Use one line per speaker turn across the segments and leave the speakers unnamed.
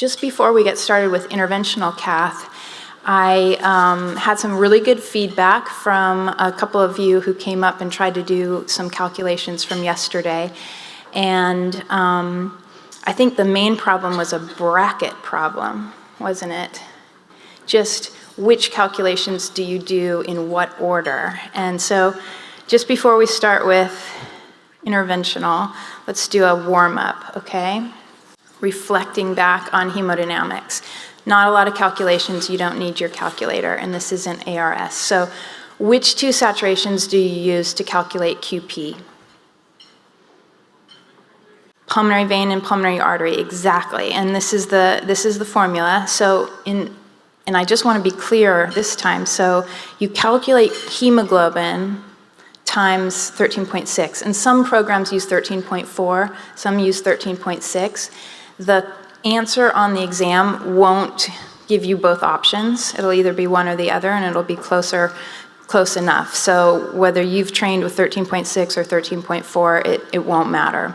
Just before we get started with interventional cath, I had some really good feedback from a couple of you who came up and tried to do some calculations from yesterday. And I think the main problem was a bracket problem, wasn't it? Just which calculations do you do in what order? And so just before we start with interventional, let's do a warm-up, okay? Reflecting back on hemodynamics. Not a lot of calculations, you don't need your calculator, and this isn't ARS. So which two saturations do you use to calculate QP? Pulmonary vein and pulmonary artery, exactly. And this is the formula. So and I just want to be clear this time. So you calculate hemoglobin times 13.6. And some programs use 13.4, some use 13.6. The answer on the exam won't give you both options. It'll either be one or the other, and it'll be close enough. So whether you've trained with 13.6 or 13.4, it won't matter.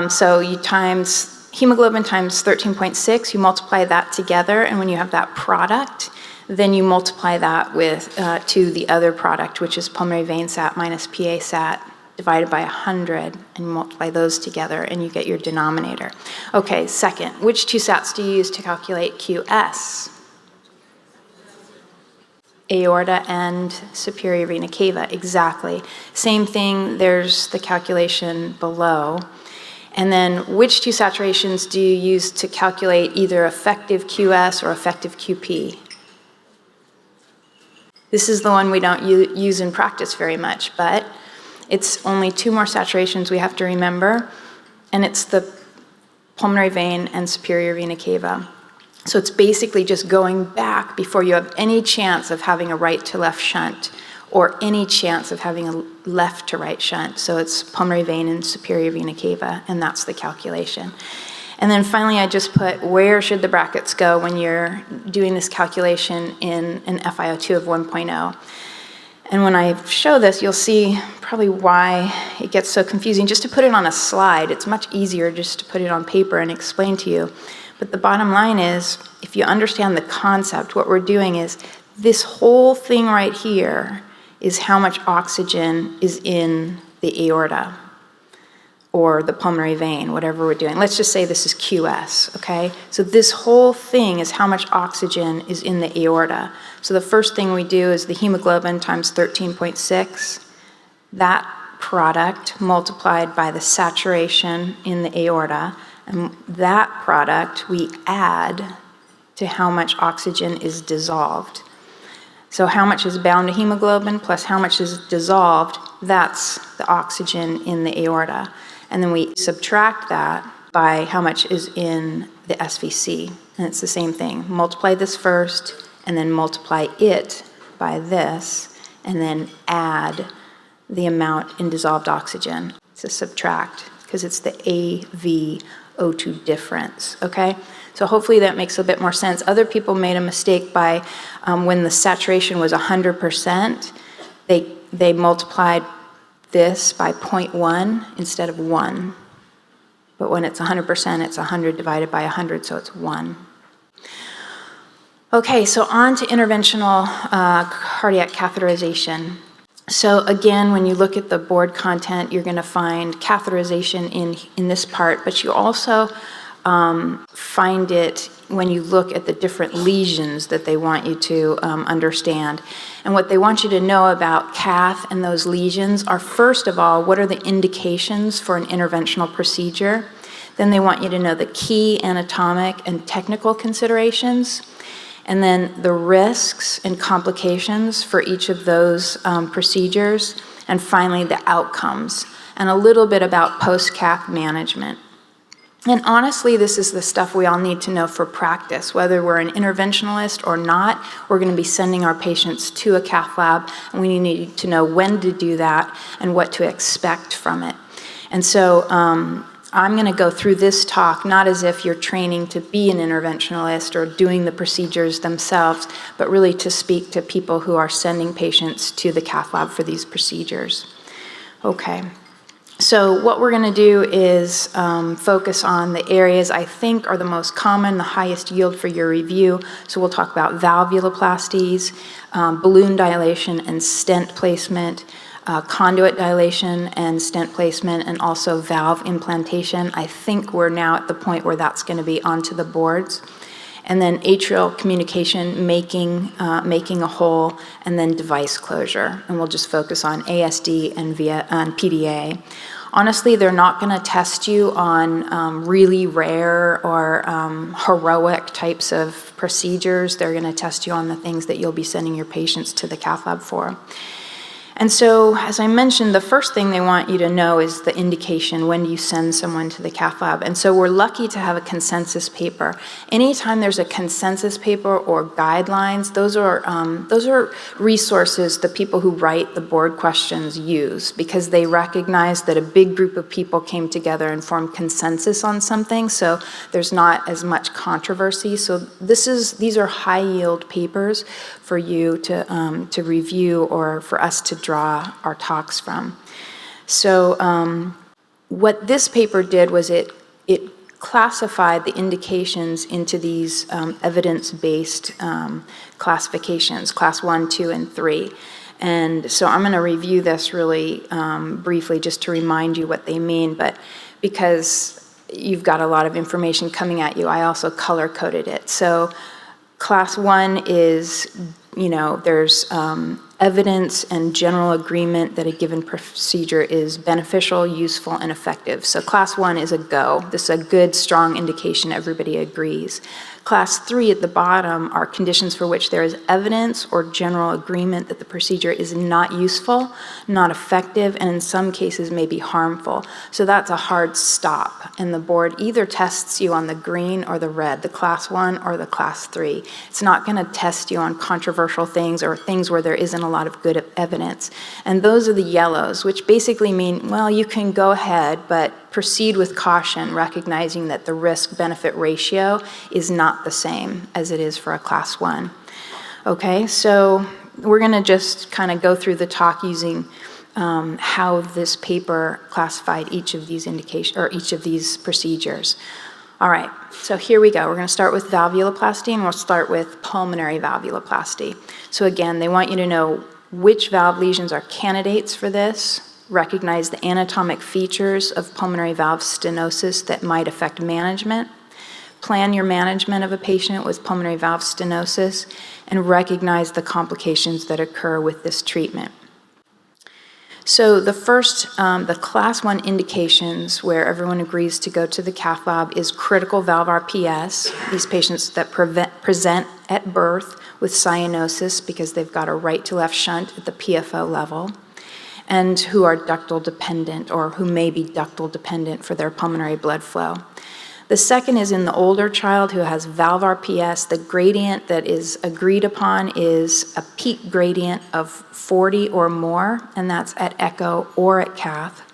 So you times hemoglobin times 13.6, you multiply that together, and when you have that product, then you multiply that with to the other product, which is pulmonary vein sat minus PA sat, divided by 100, and multiply those together, and you get your denominator. Okay, second, which two sats do you use to calculate QS? Aorta and superior vena cava, exactly. Same thing, there's the calculation below. And then which two saturations do you use to calculate either effective QS or effective QP? This is the one we don't use in practice very much, but it's only two more saturations we have to remember, and it's the pulmonary vein and superior vena cava. So it's basically just going back before you have any chance of having a right to left shunt or any chance of having a left to right shunt. So it's pulmonary vein and superior vena cava, and that's the calculation. And then finally, I just put where should the brackets go when you're doing this calculation in an FiO2 of 1.0. And when I show this, you'll see probably why it gets so confusing. Just to put it on a slide, it's much easier just to put it on paper and explain to you. But the bottom line is, if you understand the concept, what we're doing is this whole thing right here is how much oxygen is in the aorta or the pulmonary vein, whatever we're doing. Let's just say this is QS, okay? So this whole thing is how much oxygen is in the aorta. So the first thing we do is the hemoglobin times 13.6, that product multiplied by the saturation in the aorta, and that product we add to how much oxygen is dissolved. So how much is bound to hemoglobin plus how much is dissolved, that's the oxygen in the aorta. And then we subtract that by how much is in the SVC. And it's the same thing. Multiply this first, and then multiply it by this, and then add the amount in dissolved oxygen. It's a subtract, because it's the AVO2 difference, okay? So hopefully that makes a bit more sense. Other people made a mistake by, when the saturation was 100%, they multiplied this by 0.1 instead of 1. But when it's 100%, it's 100 divided by 100, so it's 1. Okay, so on to interventional cardiac catheterization. So again, when you look at the board content, you're going to find catheterization in this part, but you also find it when you look at the different lesions that they want you to understand. And what they want you to know about cath and those lesions are, first of all, what are the indications for an interventional procedure? Then they want you to know the key anatomic and technical considerations, and then the risks and complications for each of those procedures, and finally the outcomes, and a little bit about post-cath management. And honestly, this is the stuff we all need to know for practice. Whether we're an interventionalist or not, we're going to be sending our patients to a cath lab, and we need to know when to do that and what to expect from it. And so I'm going to go through this talk not as if you're training to be an interventionalist or doing the procedures themselves, but really to speak to people who are sending patients to the cath lab for these procedures. Okay. So what we're going to do is focus on the areas I think are the most common, the highest yield for your review. So we'll talk about valvuloplasties, balloon dilation and stent placement, conduit dilation and stent placement, and also valve implantation. I think we're now at the point where that's going to be onto the boards. And then atrial communication, making a hole, and then device closure. And we'll just focus on ASD and PDA. Honestly, they're not going to test you on really rare or heroic types of procedures. They're going to test you on the things that you'll be sending your patients to the cath lab for. And so, as I mentioned, the first thing they want you to know is the indication. When do you send someone to the cath lab? And so we're lucky to have a consensus paper. Anytime there's a consensus paper or guidelines, those are resources the people who write the board questions use, because they recognize that a big group of people came together and formed consensus on something, so there's not as much controversy. So these are high-yield papers for you to review or for us to draw our talks from. So what this paper did was it classified the indications into these evidence-based classifications, class 1, 2, and 3. And so I'm going to review this really briefly just to remind you what they mean, but because you've got a lot of information coming at you, I also color-coded it. So class 1 is, there's evidence and general agreement that a given procedure is beneficial, useful, and effective. So class 1 is a go. This is a good, strong indication everybody agrees. Class 3 at the bottom are conditions for which there is evidence or general agreement that the procedure is not useful, not effective, and in some cases may be harmful. So that's a hard stop. And the board either tests you on the green or the red, the class 1 or the class 3. It's not going to test you on controversial things or things where there isn't a lot of good evidence. And those are the yellows, which basically mean, well, you can go ahead, but proceed with caution, recognizing that the risk-benefit ratio is not the same as it is for a class 1. Okay, so we're going to just kind of go through the talk using how this paper classified each of these indications or each of these procedures. All right, so here we go. We're going to start with valvuloplasty, and we'll start with pulmonary valvuloplasty. So again, they want you to know which valve lesions are candidates for this, recognize the anatomic features of pulmonary valve stenosis that might affect management, plan your management of a patient with pulmonary valve stenosis, and recognize the complications that occur with this treatment. So the first, the class 1 indications where everyone agrees to go to the cath lab is critical valve RPS, these patients that present at birth with cyanosis because they've got a right to left shunt at the PFO level, and who are ductal dependent or who may be ductal dependent for their pulmonary blood flow. The second is in the older child who has valve RPS. The gradient that is agreed upon is a peak gradient of 40 or more, and that's at echo or at cath,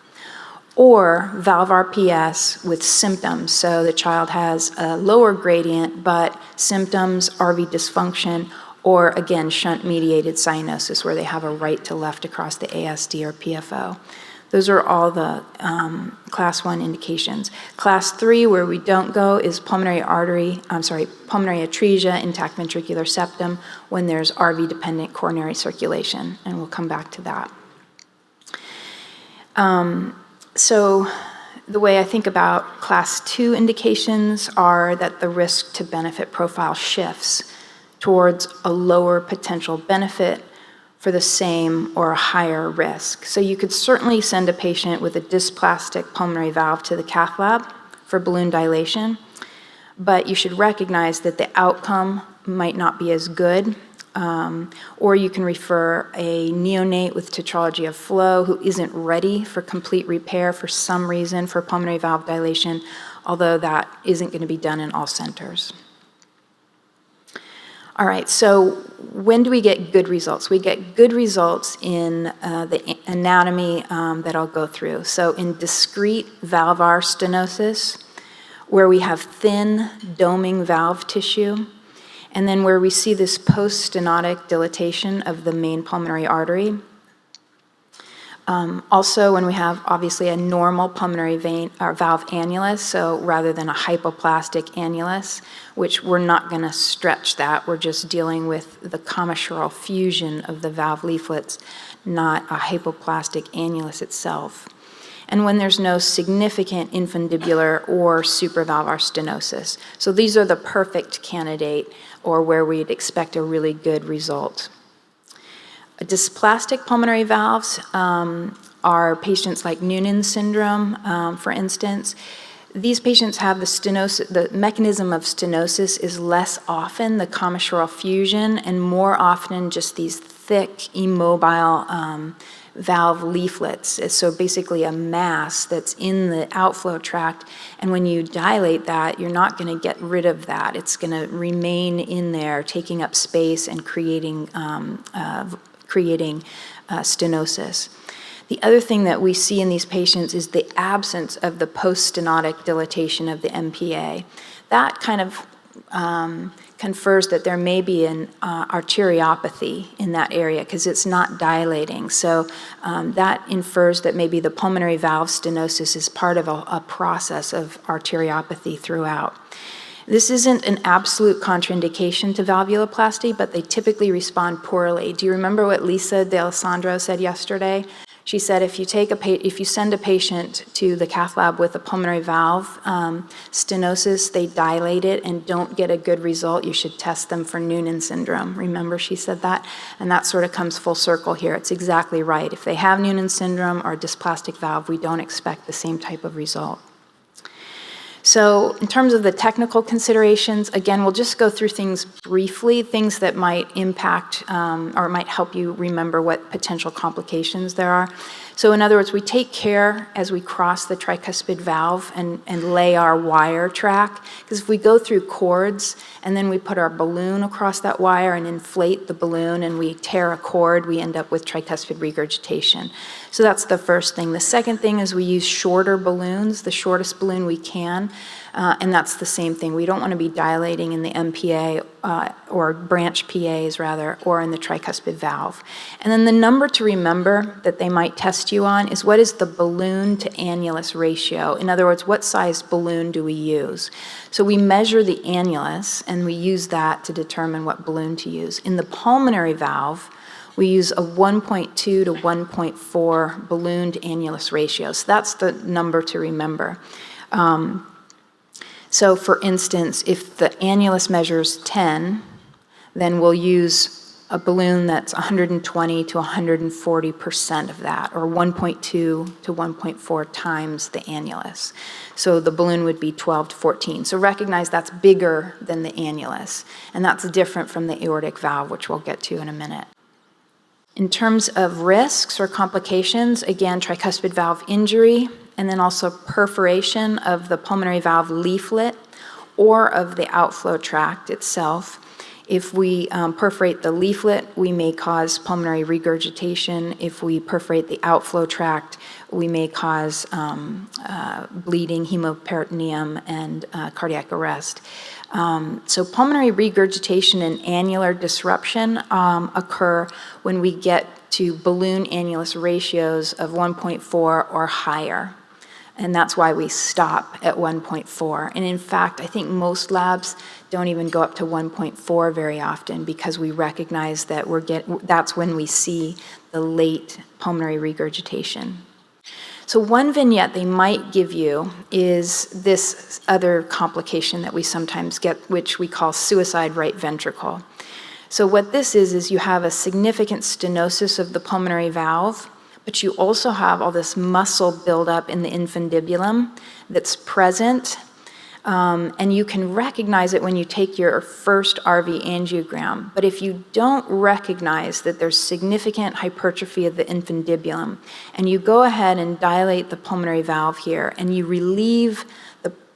or valve RPS with symptoms. So the child has a lower gradient, but symptoms, RV dysfunction, or again, shunt-mediated cyanosis where they have a right to left across the ASD or PFO. Those are all the class 1 indications. Class 3, where we don't go, is pulmonary atresia, intact ventricular septum, when there's RV-dependent coronary circulation, and we'll come back to that. So the way I think about class 2 indications are that the risk to benefit profile shifts towards a lower potential benefit for the same or a higher risk. So you could certainly send a patient with a dysplastic pulmonary valve to the cath lab for balloon dilation, but you should recognize that the outcome might not be as good, or you can refer a neonate with tetralogy of flow who isn't ready for complete repair for some reason for pulmonary valve dilation, although that isn't going to be done in all centers. All right, so when do we get good results? We get good results in the anatomy that I'll go through. So in discrete valvar stenosis, where we have thin doming valve tissue, and then where we see this post-stenotic dilatation of the main pulmonary artery. Also, when we have obviously a normal pulmonary vein or valve annulus, so rather than a hypoplastic annulus, which we're not going to stretch that, we're just dealing with the commissural fusion of the valve leaflets, not a hypoplastic annulus itself. And when there's no significant infundibular or supravalvular stenosis. So these are the perfect candidate, or where we'd expect a really good result. Dysplastic pulmonary valves are patients like Noonan syndrome, for instance. These patients have the stenosis, the mechanism of stenosis is less often the commissural fusion and more often just these thick, immobile valve leaflets. So basically a mass that's in the outflow tract, and when you dilate that, you're not going to get rid of that. It's going to remain in there, taking up space and creating stenosis. The other thing that we see in these patients is the absence of the post-stenotic dilatation of the MPA. That kind of confers that there may be an arteriopathy in that area because it's not dilating. So that infers that maybe the pulmonary valve stenosis is part of a process of arteriopathy throughout. This isn't an absolute contraindication to valvuloplasty, but they typically respond poorly. Do you remember what Lisa D'Alessandro said yesterday? She said if you send a patient to the cath lab with a pulmonary valve stenosis, they dilate it and don't get a good result, you should test them for Noonan syndrome. Remember she said that? And that sort of comes full circle here. It's exactly right. If they have Noonan syndrome or dysplastic valve, we don't expect the same type of result. So in terms of the technical considerations, again, we'll just go through things briefly, things that might impact or might help you remember what potential complications there are. So in other words, we take care as we cross the tricuspid valve and lay our wire track, because if we go through cords and then we put our balloon across that wire and inflate the balloon and we tear a cord, we end up with tricuspid regurgitation. So that's the first thing. The second thing is we use shorter balloons, the shortest balloon we can, and that's the same thing. We don't want to be dilating in the MPA or branch PAs rather, or in the tricuspid valve. And then the number to remember that they might test you on is what is the balloon to annulus ratio? In other words, what size balloon do we use? So we measure the annulus and we use that to determine what balloon to use. In the pulmonary valve, we use a 1.2 to 1.4 balloon to annulus ratio. So that's the number to remember. So for instance, if the annulus measures 10, then we'll use a balloon that's 120 to 140% of that, or 1.2 to 1.4 times the annulus. So the balloon would be 12 to 14. So recognize that's bigger than the annulus, and that's different from the aortic valve, which we'll get to in a minute. In terms of risks or complications, again, tricuspid valve injury, and then also perforation of the pulmonary valve leaflet or of the outflow tract itself. If we perforate the leaflet, we may cause pulmonary regurgitation. If we perforate the outflow tract, we may cause bleeding, hemoperitoneum, and cardiac arrest. So pulmonary regurgitation and annular disruption occur when we get to balloon annulus ratios of 1.4 or higher. And that's why we stop at 1.4. And in fact, I think most labs don't even go up to 1.4 very often because we recognize that that's when we see the late pulmonary regurgitation. So one vignette they might give you is this other complication that we sometimes get, which we call suicide right ventricle. So what this is you have a significant stenosis of the pulmonary valve, but you also have all this muscle buildup in the infundibulum that's present, and you can recognize it when you take your first RV angiogram. But if you don't recognize that there's significant hypertrophy of the infundibulum, and you go ahead and dilate the pulmonary valve here, and you relieve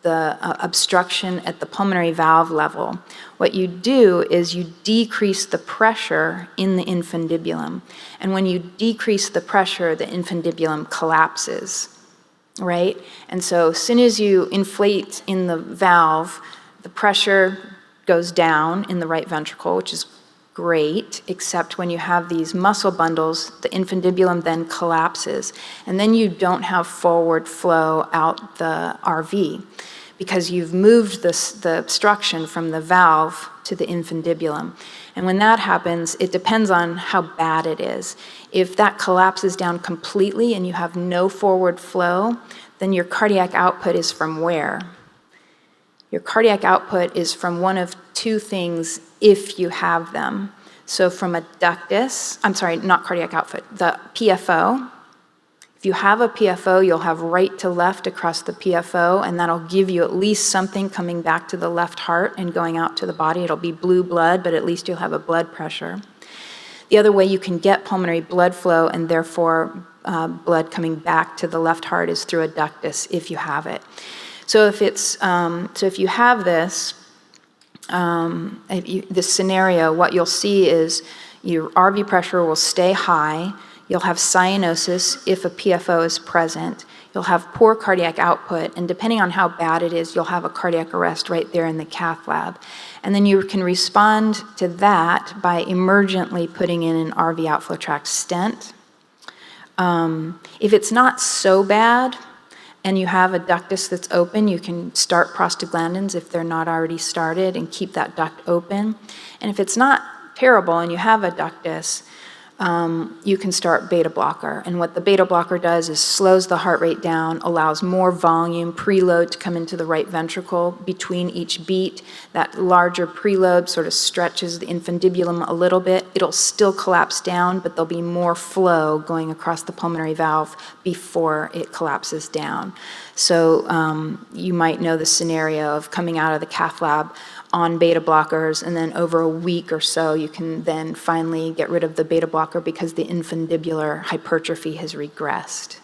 the obstruction at the pulmonary valve level, what you do is you decrease the pressure in the infundibulum. And when you decrease the pressure, the infundibulum collapses, right? And so as soon as you inflate in the valve, the pressure goes down in the right ventricle, which is great, except when you have these muscle bundles, the infundibulum then collapses, and then you don't have forward flow out the RV because you've moved the obstruction from the valve to the infundibulum. And when that happens, it depends on how bad it is. If that collapses down completely and you have no forward flow, then your cardiac output is from where? Your cardiac output is from one of two things if you have them. So from a ductus, I'm sorry, not cardiac output, the PFO. If you have a PFO, you'll have right to left across the PFO, and that'll give you at least something coming back to the left heart and going out to the body. It'll be blue blood, but at least you'll have a blood pressure. The other way you can get pulmonary blood flow and therefore blood coming back to the left heart is through a ductus if you have it. So if you have this, this scenario, what you'll see is your RV pressure will stay high. You'll have cyanosis if a PFO is present. You'll have poor cardiac output, and depending on how bad it is, you'll have a cardiac arrest right there in the cath lab. And then you can respond to that by emergently putting in an RV outflow tract stent. If it's not so bad, and you have a ductus that's open, you can start prostaglandins if they're not already started and keep that duct open. And if it's not terrible and you have a ductus, you can start beta blocker. And what the beta blocker does is slows the heart rate down, allows more volume, preload to come into the right ventricle between each beat. That larger preload sort of stretches the infundibulum a little bit. It'll still collapse down, but there'll be more flow going across the pulmonary valve before it collapses down. So you might know the scenario of coming out of the cath lab on beta blockers, and then over a week or so, you can then finally get rid of the beta blocker because the infundibular hypertrophy has regressed.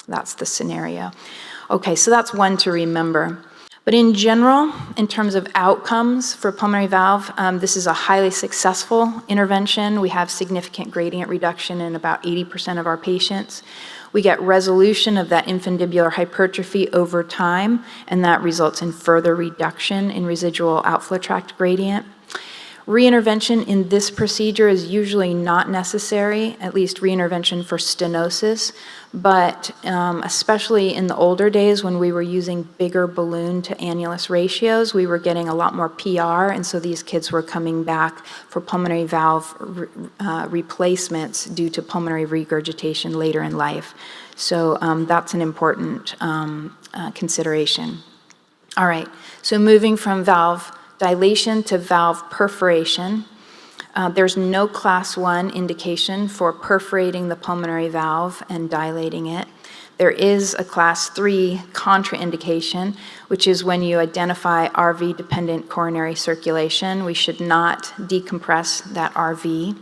That's the scenario. Okay, so that's one to remember. But in general, in terms of outcomes for pulmonary valve, this is a highly successful intervention. We have significant gradient reduction in about 80% of our patients. We get resolution of that infundibular hypertrophy over time, and that results in further reduction in residual outflow tract gradient. Reintervention in this procedure is usually not necessary, at least reintervention for stenosis, but especially in the older days when we were using bigger balloon to annulus ratios, we were getting a lot more PR, and so these kids were coming back for pulmonary valve replacements due to pulmonary regurgitation later in life. So that's an important consideration. All right, so moving from valve dilation to valve perforation. There's no class 1 indication for perforating the pulmonary valve and dilating it. There is a class 3 contraindication, which is when you identify RV-dependent coronary circulation. We should not decompress that RV.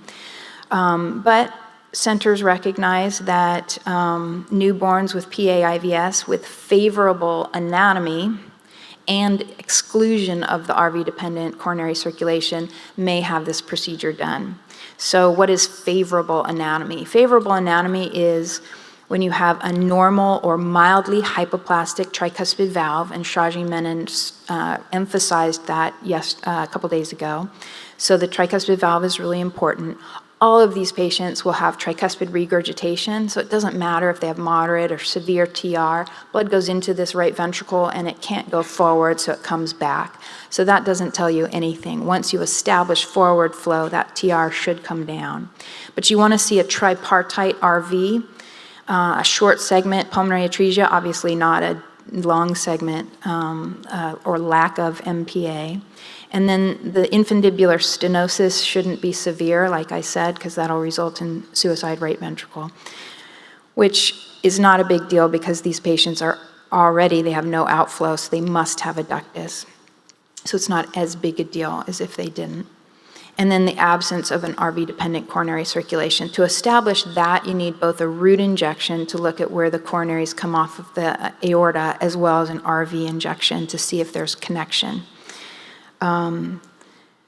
But centers recognize that newborns with PAIVS with favorable anatomy and exclusion of the RV-dependent coronary circulation may have this procedure done. So what is favorable anatomy? Favorable anatomy is when you have a normal or mildly hypoplastic tricuspid valve, and Shaji Menon emphasized that a couple days ago. So the tricuspid valve is really important. All of these patients will have tricuspid regurgitation, so it doesn't matter if they have moderate or severe TR. Blood goes into this right ventricle and it can't go forward, so it comes back. So that doesn't tell you anything. Once you establish forward flow, that TR should come down. But you want to see a tripartite RV, a short segment pulmonary atresia, obviously not a long segment or lack of MPA. And then the infundibular stenosis shouldn't be severe, like I said, because that'll result in suicide right ventricle, which is not a big deal because these patients are already, they have no outflow, so they must have a ductus. So it's not as big a deal as if they didn't. And then the absence of an RV-dependent coronary circulation. To establish that, you need both a root injection to look at where the coronaries come off of the aorta, as well as an RV injection to see if there's connection.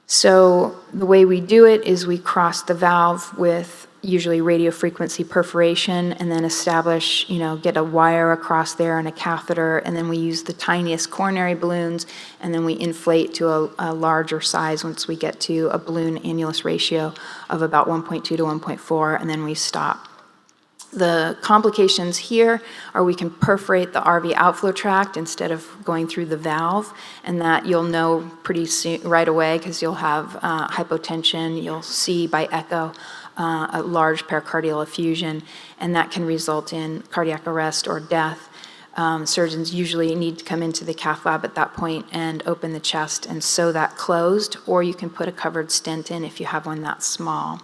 So the way we do it is we cross the valve with usually radiofrequency perforation, and then establish, get a wire across there and a catheter, and then we use the tiniest coronary balloons, and then we inflate to a larger size once we get to a balloon annulus ratio of about 1.2 to 1.4, and then we stop. The complications here are we can perforate the RV outflow tract instead of going through the valve, and that you'll know pretty soon, right away, because you'll have hypotension, you'll see by echo a large pericardial effusion, and that can result in cardiac arrest or death. Surgeons usually need to come into the cath lab at that point and open the chest and sew that closed, or you can put a covered stent in if you have one that small.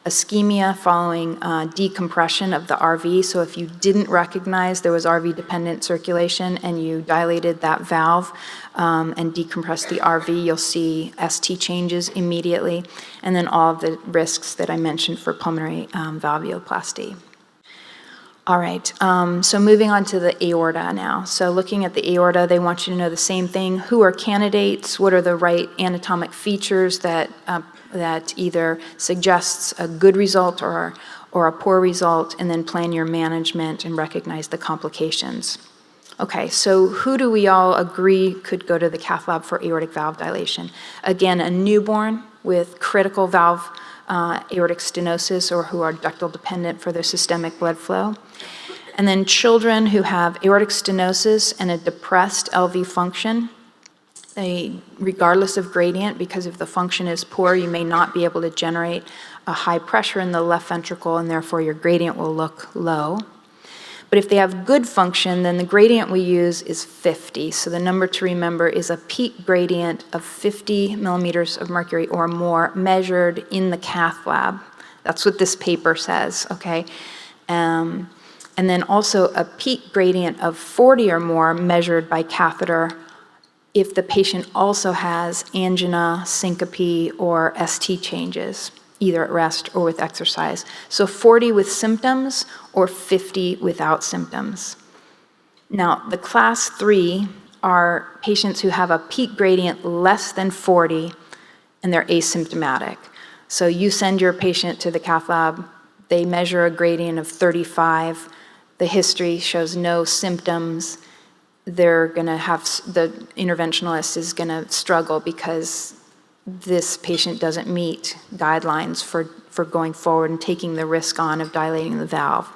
Ischemia following decompression of the RV. So if you didn't recognize there was RV-dependent circulation and you dilated that valve and decompressed the RV, you'll see ST changes immediately, and then all of the risks that I mentioned for pulmonary valvuloplasty. All right, so moving on to the aorta now. So looking at the aorta, they want you to know the same thing. Who are candidates? What are the right anatomic features that either suggests a good result or a poor result, and then plan your management and recognize the complications. Okay, so who do we all agree could go to the cath lab for aortic valve dilation? Again, a newborn with critical valve aortic stenosis or who are ductal dependent for their systemic blood flow. And then children who have aortic stenosis and a depressed LV function. Regardless of gradient, because if the function is poor, you may not be able to generate a high pressure in the left ventricle, and therefore your gradient will look low. But if they have good function, then the gradient we use is 50. So the number to remember is a peak gradient of 50 millimeters of mercury or more measured in the cath lab. That's what this paper says, okay? And then also a peak gradient of 40 or more measured by catheter if the patient also has angina, syncope, or ST changes, either at rest or with exercise. So 40 with symptoms or 50 without symptoms. Now, the class 3 are patients who have a peak gradient less than 40 and they're asymptomatic. So you send your patient to the cath lab, they measure a gradient of 35, the history shows no symptoms, they're going to have, the interventionalist is going to struggle because this patient doesn't meet guidelines for going forward and taking the risk on of dilating the valve.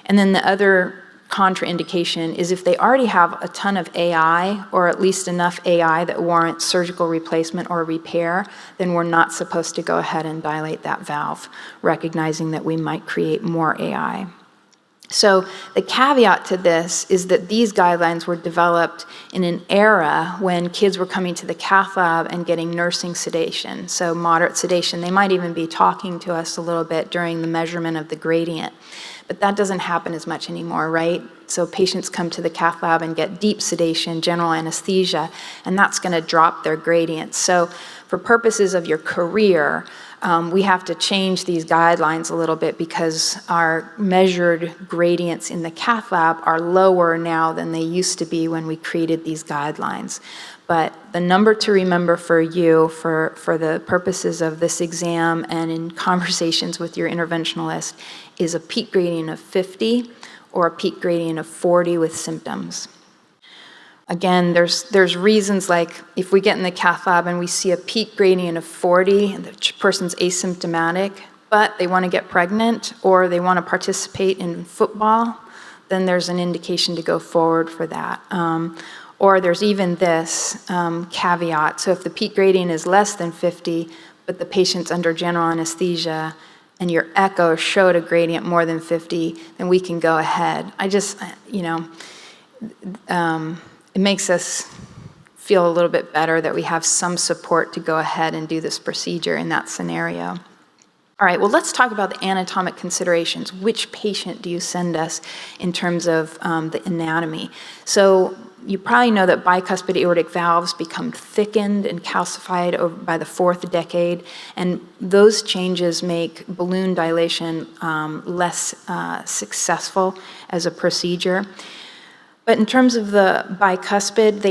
And then the other contraindication is if they already have a ton of AI, or at least enough AI that warrants surgical replacement or repair, then we're not supposed to go ahead and dilate that valve, recognizing that we might create more AI. So the caveat to this is that these guidelines were developed in an era when kids were coming to the cath lab and getting nursing sedation, so moderate sedation. They might even be talking to us a little bit during the measurement of the gradient. But that doesn't happen as much anymore, right? So patients come to the cath lab and get deep sedation, general anesthesia, and that's going to drop their gradient. So for purposes of your career, we have to change these guidelines a little bit because our measured gradients in the cath lab are lower now than they used to be when we created these guidelines. But the number to remember for you, for the purposes of this exam and in conversations with your interventionalist, is a peak gradient of 50 or a peak gradient of 40 with symptoms. Again, there's reasons like if we get in the cath lab and we see a peak gradient of 40 and the person's asymptomatic, but they want to get pregnant or they want to participate in football, then there's an indication to go forward for that. Or there's even this caveat. So if the peak gradient is less than 50, but the patient's under general anesthesia and your echo showed a gradient more than 50, then we can go ahead. It makes us feel a little bit better that we have some support to go ahead and do this procedure in that scenario. All right, well, let's talk about the anatomic considerations. Which patient do you send us in terms of the anatomy? So you probably know that bicuspid aortic valves become thickened and calcified by the 4th decade, and those changes make balloon dilation less successful as a procedure. But in terms of the bicuspid,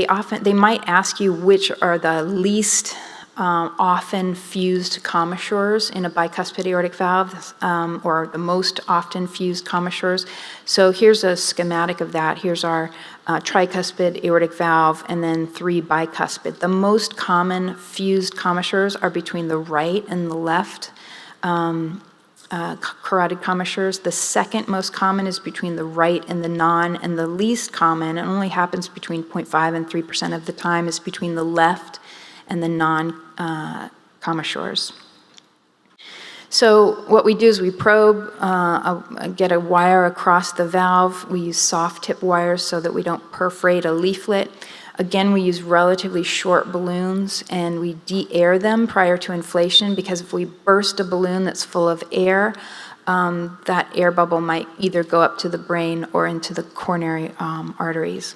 they might ask you which are the least often fused commissures in a bicuspid aortic valve, or the most often fused commissures. So here's a schematic of that. Here's our tricuspid aortic valve, and then 3 bicuspid. The most common fused commissures are between the right and the left carotid commissures. The second most common is between the right and the non, and the least common, it only happens between 0.5 and 3% of the time, is between the left and the non-commissures. So what we do is we probe, get a wire across the valve. We use soft tip wires so that we don't perforate a leaflet. Again, we use relatively short balloons, and we de-air them prior to inflation, because if we burst a balloon that's full of air, that air bubble might either go up to the brain or into the coronary arteries.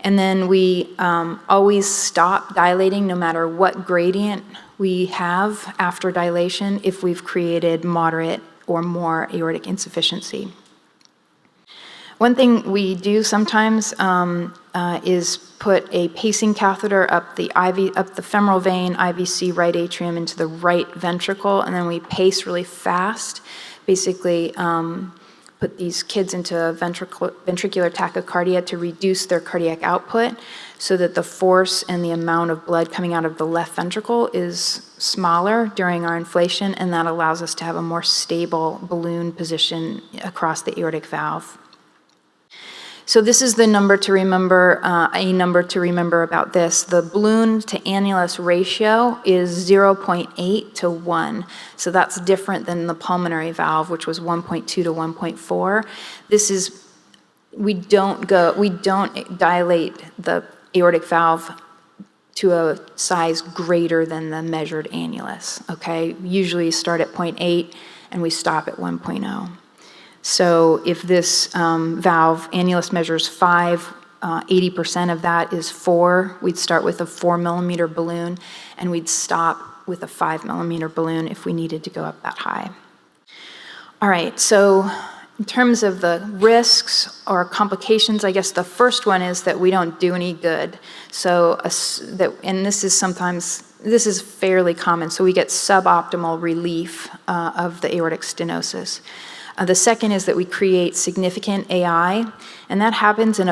And then we always stop dilating no matter what gradient we have after dilation if we've created moderate or more aortic insufficiency. One thing we do sometimes is put a pacing catheter up the femoral vein, IVC, right atrium, into the right ventricle, and then we pace really fast. Basically, put these kids into ventricular tachycardia to reduce their cardiac output, so that the force and the amount of blood coming out of the left ventricle is smaller during our inflation, and that allows us to have a more stable balloon position across the aortic valve. So this is the number to remember, a number to remember about this. The balloon to annulus ratio is 0.8 to 1. So that's different than the pulmonary valve, which was 1.2 to 1.4. This is, we don't dilate the aortic valve to a size greater than the measured annulus, okay? Usually start at 0.8 and we stop at 1.0. So if this valve annulus measures 5, 80% of that is 4, we'd start with a 4 millimeter balloon, and we'd stop with a 5 millimeter balloon if we needed to go up that high. All right, so in terms of the risks or complications, I guess the first one is that we don't do any good. So, and this is fairly common, so we get suboptimal relief of the aortic stenosis. The second is that we create significant AI, and that happens in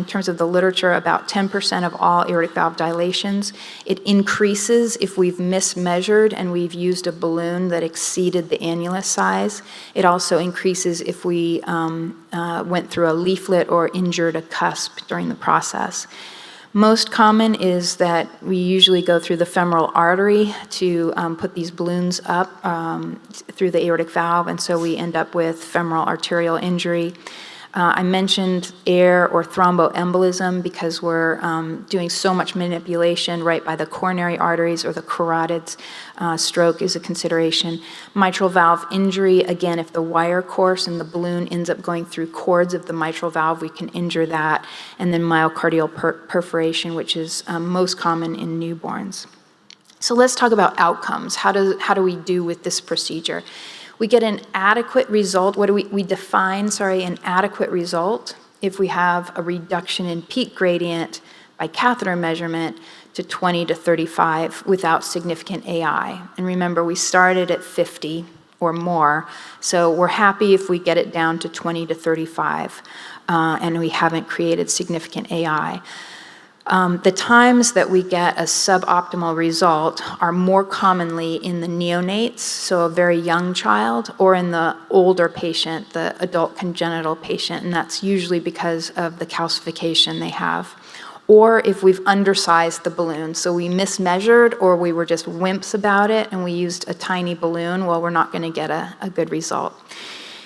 terms of the literature, about 10% of all aortic valve dilations. It increases if we've mismeasured and we've used a balloon that exceeded the annulus size. It also increases if we went through a leaflet or injured a cusp during the process. Most common is that we usually go through the femoral artery to put these balloons up through the aortic valve, and so we end up with femoral arterial injury. I mentioned air or thromboembolism because we're doing so much manipulation right by the coronary arteries or the carotids. Stroke is a consideration. Mitral valve injury, again, if the wire course and the balloon ends up going through cords of the mitral valve, we can injure that. And then myocardial perforation, which is most common in newborns. So let's talk about outcomes. How do we do with this procedure? We get an adequate result. What do we define, an adequate result if we have a reduction in peak gradient by catheter measurement to 20 to 35 without significant AI. And remember, we started at 50 or more, so we're happy if we get it down to 20 to 35 and we haven't created significant AI. The times that we get a suboptimal result are more commonly in the neonates, so a very young child, or in the older patient, the adult congenital patient, and that's usually because of the calcification they have. Or if we've undersized the balloon, so we mismeasured or we were just wimps about it and we used a tiny balloon, well, we're not going to get a good result.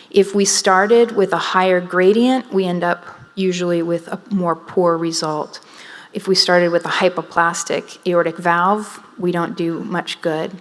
If we started with a higher gradient, we end up usually with a more poor result. If we started with a hypoplastic aortic valve, we don't do much good.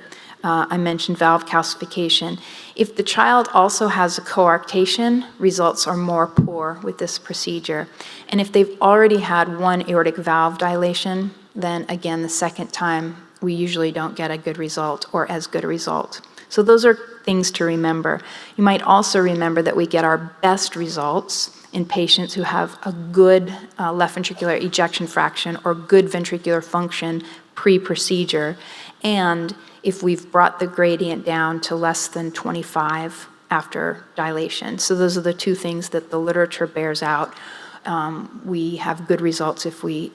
I mentioned valve calcification. If the child also has a coarctation, results are more poor with this procedure. And if they've already had one aortic valve dilation, then again, the second time, we usually don't get a good result or as good a result. So those are things to remember. You might also remember that we get our best results in patients who have a good left ventricular ejection fraction or good ventricular function pre-procedure, and if we've brought the gradient down to less than 25 after dilation. So those are the two things that the literature bears out. We have good results if we've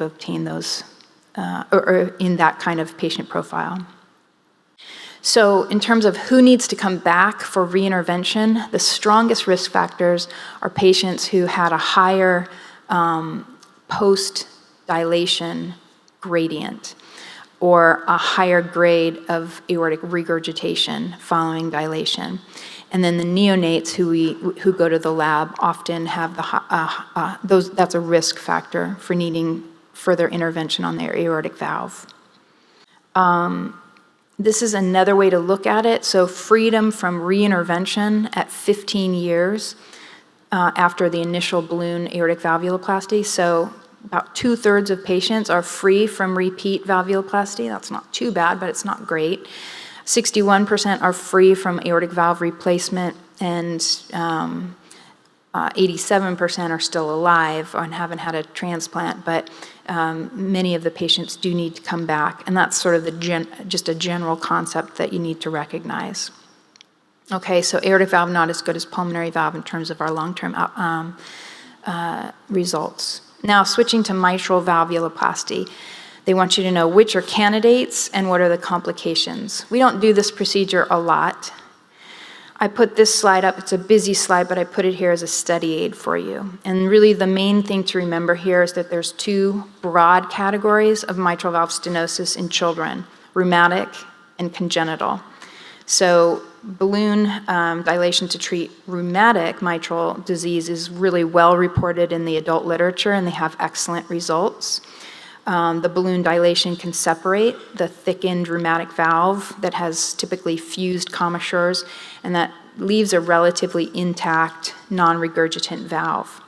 obtained those, or in that kind of patient profile. So in terms of who needs to come back for reintervention, the strongest risk factors are patients who had a higher post-dilation gradient or a higher grade of aortic regurgitation following dilation. And then the neonates who go to the lab often have that's a risk factor for needing further intervention on their aortic valve. This is another way to look at it. So freedom from reintervention at 15 years after the initial balloon aortic valvuloplasty. So about 2/3 of patients are free from repeat valvuloplasty. That's not too bad, but it's not great. 61% are free from aortic valve replacement, and 87% are still alive and haven't had a transplant, but many of the patients do need to come back, and that's sort of just a general concept that you need to recognize. Okay, so aortic valve not as good as pulmonary valve in terms of our long-term results. Now, switching to mitral valvuloplasty, they want you to know which are candidates and what are the complications. We don't do this procedure a lot. I put this slide up. It's a busy slide, but I put it here as a study aid for you. And really the main thing to remember here is that there's two broad categories of mitral valve stenosis in children, rheumatic and congenital. So balloon dilation to treat rheumatic mitral disease is really well reported in the adult literature, and they have excellent results. The balloon dilation can separate the thickened rheumatic valve that has typically fused commissures, and that leaves a relatively intact, non-regurgitant valve.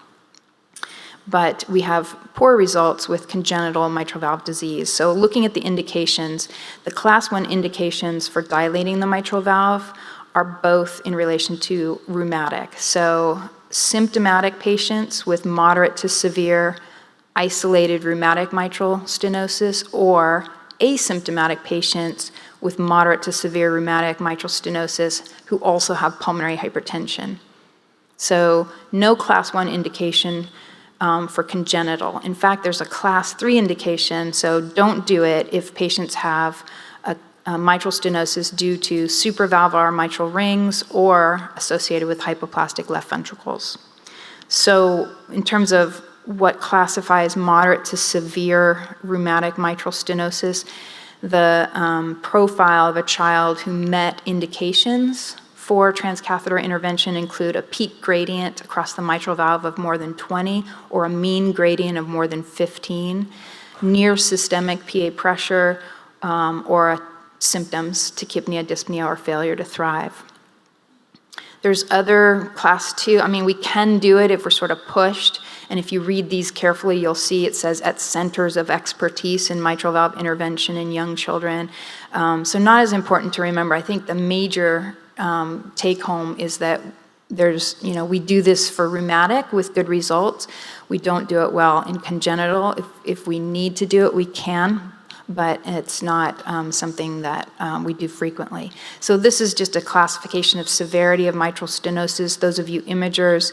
But we have poor results with congenital mitral valve disease. So looking at the indications, the class 1 indications for dilating the mitral valve are both in relation to rheumatic. So symptomatic patients with moderate to severe isolated rheumatic mitral stenosis, or asymptomatic patients with moderate to severe rheumatic mitral stenosis who also have pulmonary hypertension. So no class 1 indication for congenital. In fact, there's a class 3 indication, so don't do it if patients have a mitral stenosis due to supravalvular mitral rings or associated with hypoplastic left ventricles. So in terms of what classifies moderate to severe rheumatic mitral stenosis, the profile of a child who met indications for transcatheter intervention include a peak gradient across the mitral valve of more than 20 or a mean gradient of more than 15, near systemic PA pressure, or symptoms, tachypnea, dyspnea, or failure to thrive. There's other class 2. I mean, we can do it if we're sort of pushed. And if you read these carefully, you'll see it says at centers of expertise in mitral valve intervention in young children. So not as important to remember. I think the major take home is that we do this for rheumatic with good results. We don't do it well in congenital. If we need to do it, we can, but it's not something that we do frequently. So this is just a classification of severity of mitral stenosis. Those of you imagers,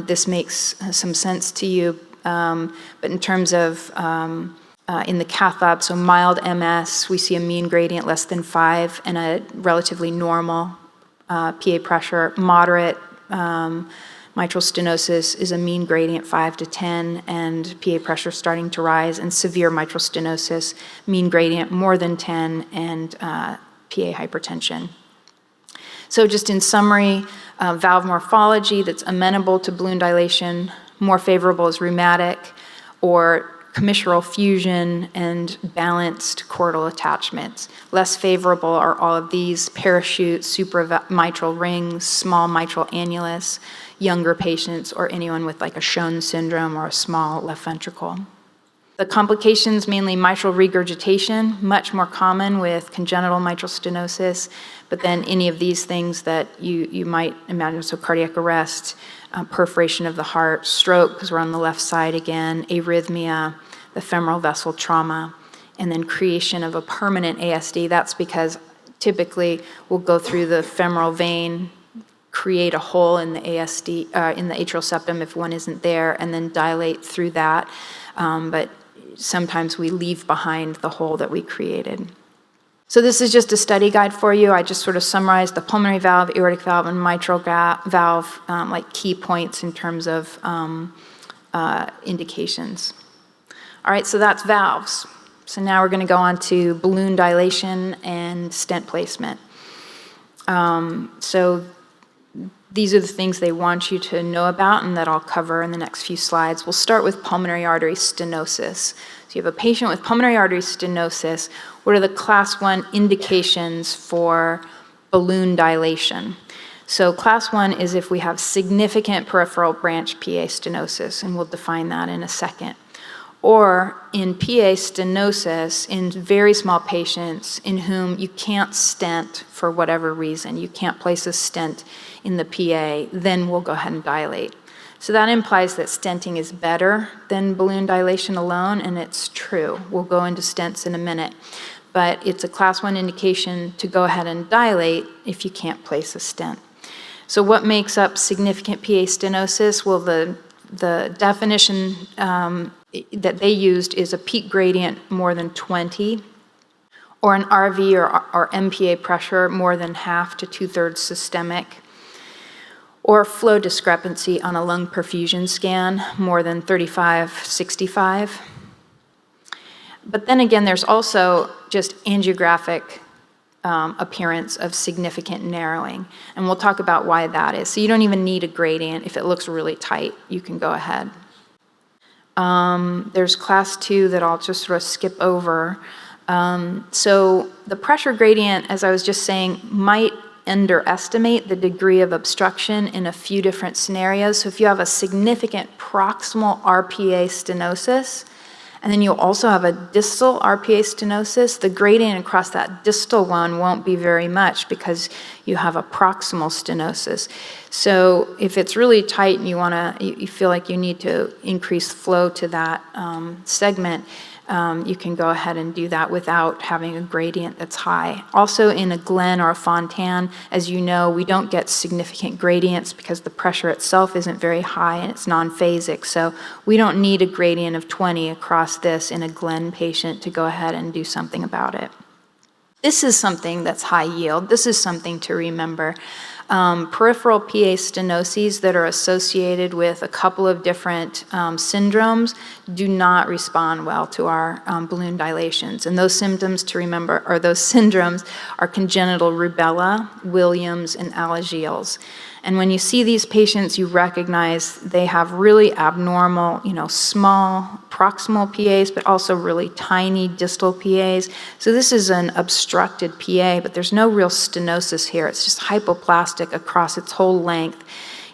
this makes some sense to you. But in terms of in the cath lab, so mild MS, we see a mean gradient less than 5 and a relatively normal PA pressure. Moderate mitral stenosis is a mean gradient 5 to 10 and PA pressure starting to rise, and severe mitral stenosis, mean gradient more than 10 and PA hypertension. So just in summary, valve morphology that's amenable to balloon dilation, more favorable is rheumatic or commissural fusion and balanced chordal attachments. Less favorable are all of these: parachute, supramitral rings, small mitral annulus, younger patients, or anyone with like a Schoen syndrome or a small left ventricle. The complications, mainly mitral regurgitation, much more common with congenital mitral stenosis, but then any of these things that you might imagine, so cardiac arrest, perforation of the heart, stroke, because we're on the left side again, arrhythmia, the femoral vessel trauma, and then creation of a permanent ASD. That's because typically we'll go through the femoral vein, create a hole in the ASD, in the atrial septum if one isn't there, and then dilate through that. But sometimes we leave behind the hole that we created. So this is just a study guide for you. I just sort of summarized the pulmonary valve, aortic valve, and mitral valve, like key points in terms of indications. All right, so that's valves. So now we're going to go on to balloon dilation and stent placement. So these are the things they want you to know about and that I'll cover in the next few slides. We'll start with pulmonary artery stenosis. So you have a patient with pulmonary artery stenosis. What are the class 1 indications for balloon dilation? So class 1 is if we have significant peripheral branch PA stenosis, and we'll define that in a second. Or in PA stenosis in very small patients in whom you can't stent for whatever reason, you can't place a stent in the PA, then we'll go ahead and dilate. So that implies that stenting is better than balloon dilation alone, and it's true. We'll go into stents in a minute. But it's a class 1 indication to go ahead and dilate if you can't place a stent. So what makes up significant PA stenosis? Well, the definition that they used is a peak gradient more than 20, or an RV or MPA pressure more than half to 2/3 systemic, or flow discrepancy on a lung perfusion scan more than 35/65. But then again, there's also just angiographic appearance of significant narrowing, and we'll talk about why that is. So you don't even need a gradient. If it looks really tight, you can go ahead. There's class 2 that I'll just sort of skip over. So the pressure gradient, as I was just saying, might underestimate the degree of obstruction in a few different scenarios. So if you have a significant proximal RPA stenosis, and then you'll also have a distal RPA stenosis, the gradient across that distal one won't be very much because you have a proximal stenosis. So if it's really tight and you feel like you need to increase flow to that segment, you can go ahead and do that without having a gradient that's high. Also in a Glenn or a Fontan, as you know, we don't get significant gradients because the pressure itself isn't very high and it's non-phasic. So we don't need a gradient of 20 across this in a Glenn patient to go ahead and do something about it. This is something that's high yield. This is something to remember. Peripheral PA stenoses that are associated with a couple of different syndromes do not respond well to our balloon dilations. And those symptoms to remember, or those syndromes, are congenital rubella, Williams, and Alagille's. And when you see these patients, you recognize they have really abnormal, small proximal PAs, but also really tiny distal PAs. So this is an obstructed PA, but there's no real stenosis here. It's just hypoplastic across its whole length.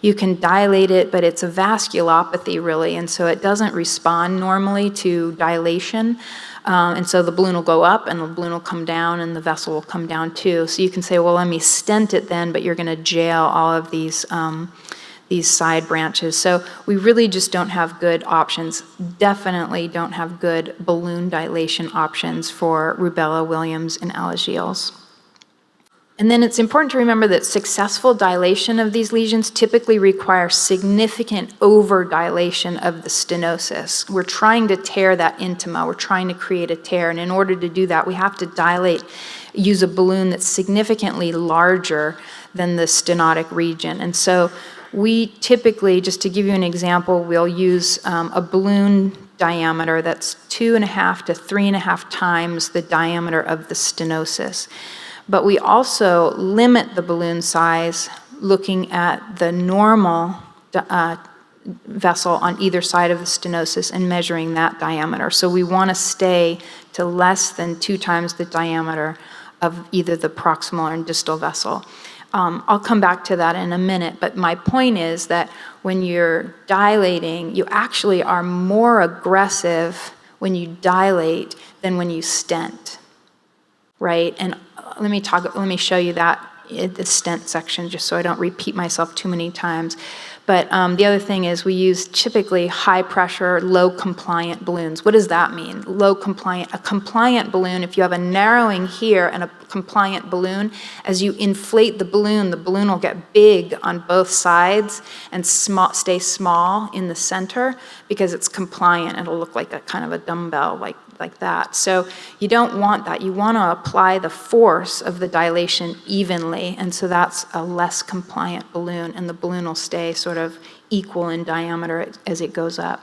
You can dilate it, but it's a vasculopathy really, and so it doesn't respond normally to dilation. And so the balloon will go up and the balloon will come down and the vessel will come down too. So you can say, well, let me stent it then, but you're going to jail all of these side branches. So we really just don't have good options. Definitely don't have good balloon dilation options for rubella, Williams, and Alagille's. And then it's important to remember that successful dilation of these lesions typically require significant overdilation of the stenosis. We're trying to tear that intima. We're trying to create a tear. And in order to do that, we have to dilate, use a balloon that's significantly larger than the stenotic region. And so we typically, just to give you an example, we'll use a balloon diameter that's 2.5 to 3.5 times the diameter of the stenosis. But we also limit the balloon size looking at the normal vessel on either side of the stenosis and measuring that diameter. So we want to stay to less than 2 times the diameter of either the proximal or distal vessel. I'll come back to that in a minute, but my point is that when you're dilating, you actually are more aggressive when you dilate than when you stent, right? And let me show you that in the stent section just so I don't repeat myself too many times. But the other thing is we use typically high pressure, low compliant balloons. What does that mean? Low compliant, a compliant balloon, if you have a narrowing here and a compliant balloon, as you inflate the balloon will get big on both sides and stay small in the center because it's compliant. It'll look like a kind of a dumbbell, like that. So you don't want that. You want to apply the force of the dilation evenly, and so that's a less compliant balloon, and the balloon will stay sort of equal in diameter as it goes up.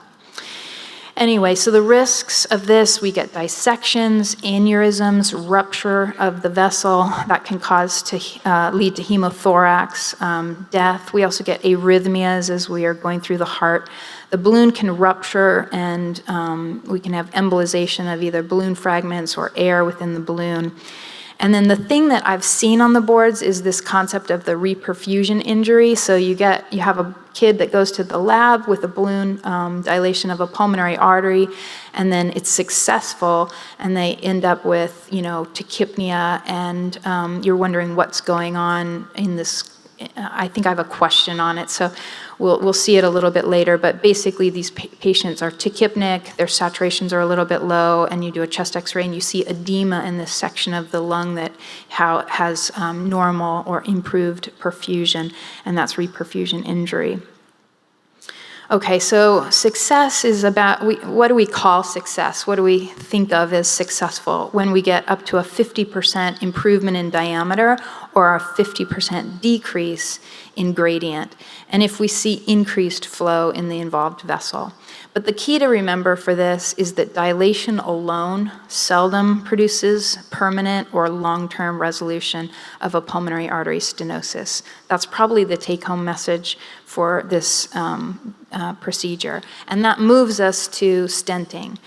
Anyway, so the risks of this, we get dissections, aneurysms, rupture of the vessel that can lead to hemothorax, death. We also get arrhythmias as we are going through the heart. The balloon can rupture, and we can have embolization of either balloon fragments or air within the balloon. And then the thing that I've seen on the boards is this concept of the reperfusion injury. So you have a kid that goes to the lab with a balloon dilation of a pulmonary artery, and then it's successful, and they end up with, tachypnea, and you're wondering what's going on in this. I think I have a question on it, so we'll see it a little bit later, but basically these patients are tachypnic, their saturations are a little bit low, and you do a chest x-ray and you see edema in this section of the lung that has normal or improved perfusion, and that's reperfusion injury. Okay, so success is about, what do we call success? What do we think of as successful? When we get up to a 50% improvement in diameter or a 50% decrease in gradient, and if we see increased flow in the involved vessel. But the key to remember for this is that dilation alone seldom produces permanent or long-term resolution of a pulmonary artery stenosis. That's probably the take-home message for this procedure. And that moves us to stenting.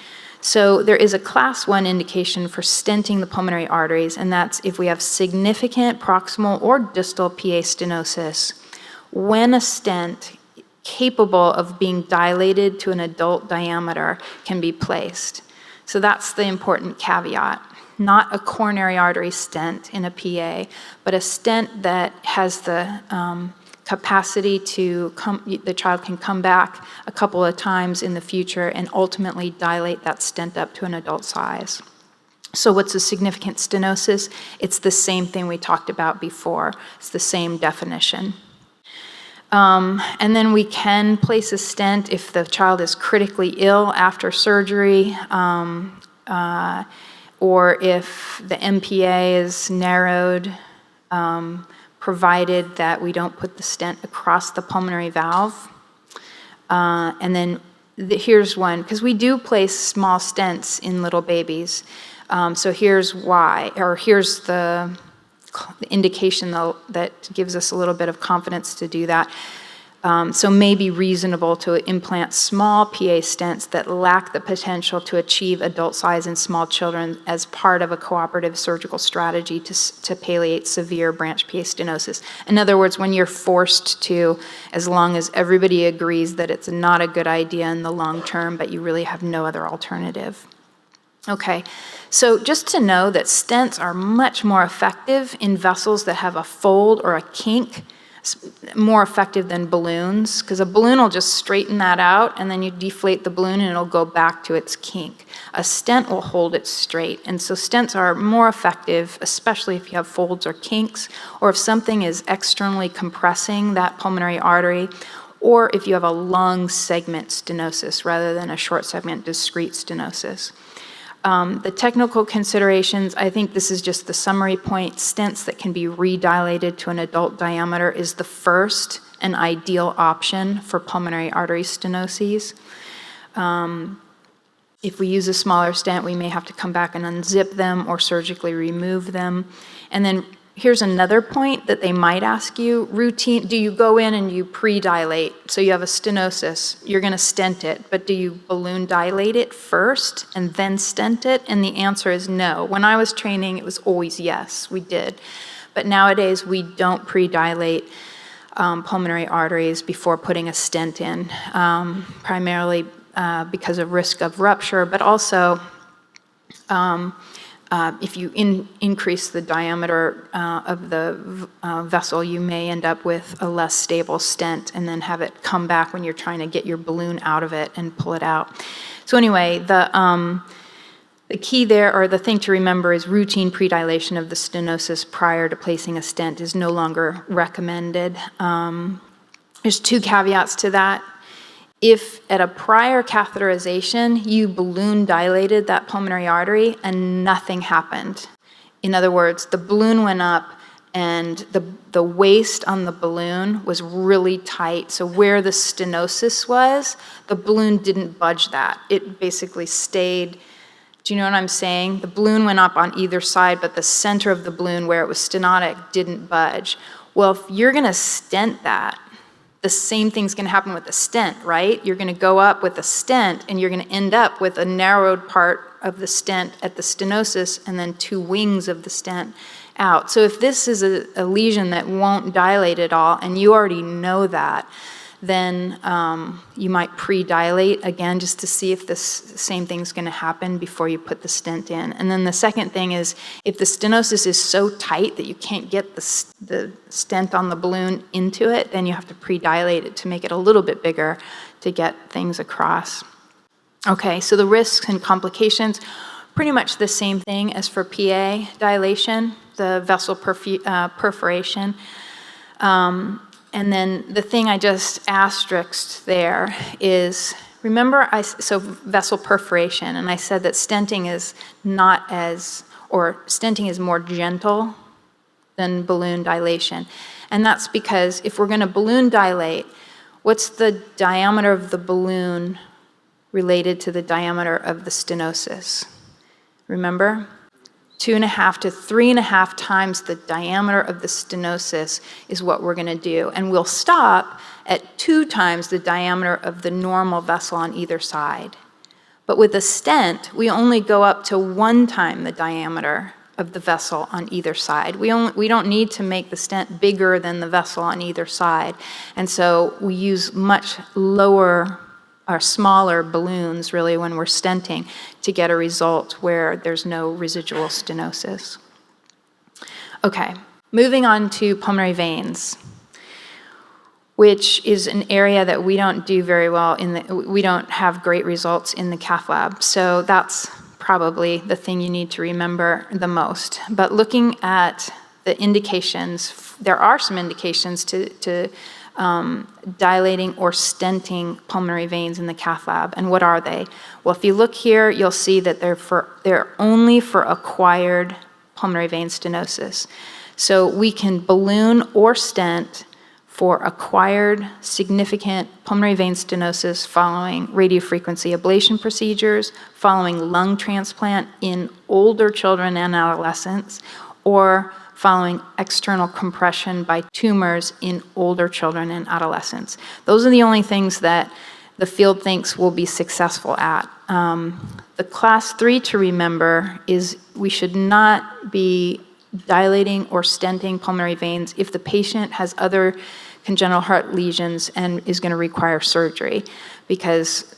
So there is a class 1 indication for stenting the pulmonary arteries, and that's if we have significant proximal or distal PA stenosis, when a stent capable of being dilated to an adult diameter can be placed. So that's the important caveat. Not a coronary artery stent in a PA, but a stent that has the capacity the child can come back a couple of times in the future and ultimately dilate that stent up to an adult size. So what's a significant stenosis? It's the same thing we talked about before. It's the same definition. And then we can place a stent if the child is critically ill after surgery, or if the MPA is narrowed, provided that we don't put the stent across the pulmonary valve. And then here's one, because we do place small stents in little babies. So here's why, or here's the indication that gives us a little bit of confidence to do that. So may be reasonable to implant small PA stents that lack the potential to achieve adult size in small children as part of a cooperative surgical strategy to palliate severe branch PA stenosis. In other words, when you're forced to, as long as everybody agrees that it's not a good idea in the long term, but you really have no other alternative. Okay, so just to know that stents are much more effective in vessels that have a fold or a kink, more effective than balloons, because a balloon will just straighten that out and then you deflate the balloon and it'll go back to its kink. A stent will hold it straight, and so stents are more effective, especially if you have folds or kinks, or if something is externally compressing that pulmonary artery, or if you have a long segment stenosis rather than a short segment discrete stenosis. The technical considerations, I think this is just the summary point. Stents that can be redilated to an adult diameter is the first and ideal option for pulmonary artery stenoses. If we use a smaller stent, we may have to come back and unzip them or surgically remove them. And then here's another point that they might ask you, do you go in and you pre-dilate? So you have a stenosis, you're gonna stent it, but do you balloon dilate it first and then stent it? And the answer is no. When I was training, it was always yes, we did. But nowadays, we don't pre-dilate pulmonary arteries before putting a stent in, primarily because of risk of rupture, but also if you increase the diameter of the vessel, you may end up with a less stable stent and then have it come back when you're trying to get your balloon out of it and pull it out. So anyway, the key there, or the thing to remember, is routine predilation of the stenosis prior to placing a stent is no longer recommended. There's 2 caveats to that. If at a prior catheterization, you balloon dilated that pulmonary artery and nothing happened. In other words, the balloon went up and the waist on the balloon was really tight. So where the stenosis was, the balloon didn't budge that. It basically stayed. Do you know what I'm saying? The balloon went up on either side, but the center of the balloon where it was stenotic didn't budge. Well, if you're gonna stent that, the same thing's gonna happen with the stent, right? You're gonna go up with a stent and you're gonna end up with a narrowed part of the stent at the stenosis and then 2 wings of the stent out. So if this is a lesion that won't dilate at all and you already know that, then you might pre-dilate again just to see if this same thing's gonna happen before you put the stent in. And then the second thing is, if the stenosis is so tight that you can't get the stent on the balloon into it, then you have to pre-dilate it to make it a little bit bigger to get things across. Okay, so the risks and complications, pretty much the same thing as for PA dilation, the vessel perforation. And then the thing I just asterisked there is, remember, so vessel perforation, and I said that stenting is stenting is more gentle than balloon dilation. And that's because if we're gonna balloon dilate, what's the diameter of the balloon related to the diameter of the stenosis? Remember? 2.5 to 3.5 times the diameter of the stenosis is what we're gonna do. And we'll stop at 2 times the diameter of the normal vessel on either side. But with a stent, we only go up to 1 time the diameter of the vessel on either side. We don't need to make the stent bigger than the vessel on either side. And so we use much lower or smaller balloons, really, when we're stenting to get a result where there's no residual stenosis. Okay, moving on to pulmonary veins, which is an area that we don't do very well we don't have great results in the cath lab. So that's probably the thing you need to remember the most. But looking at the indications, there are some indications to dilating or stenting pulmonary veins in the cath lab. And what are they? Well, if you look here, you'll see that they're only for acquired pulmonary vein stenosis. So we can balloon or stent for acquired significant pulmonary vein stenosis following radiofrequency ablation procedures, following lung transplant in older children and adolescents, or following external compression by tumors in older children and adolescents. Those are the only things that the field thinks we'll be successful at. The class 3 to remember is we should not be dilating or stenting pulmonary veins if the patient has other congenital heart lesions and is going to require surgery, because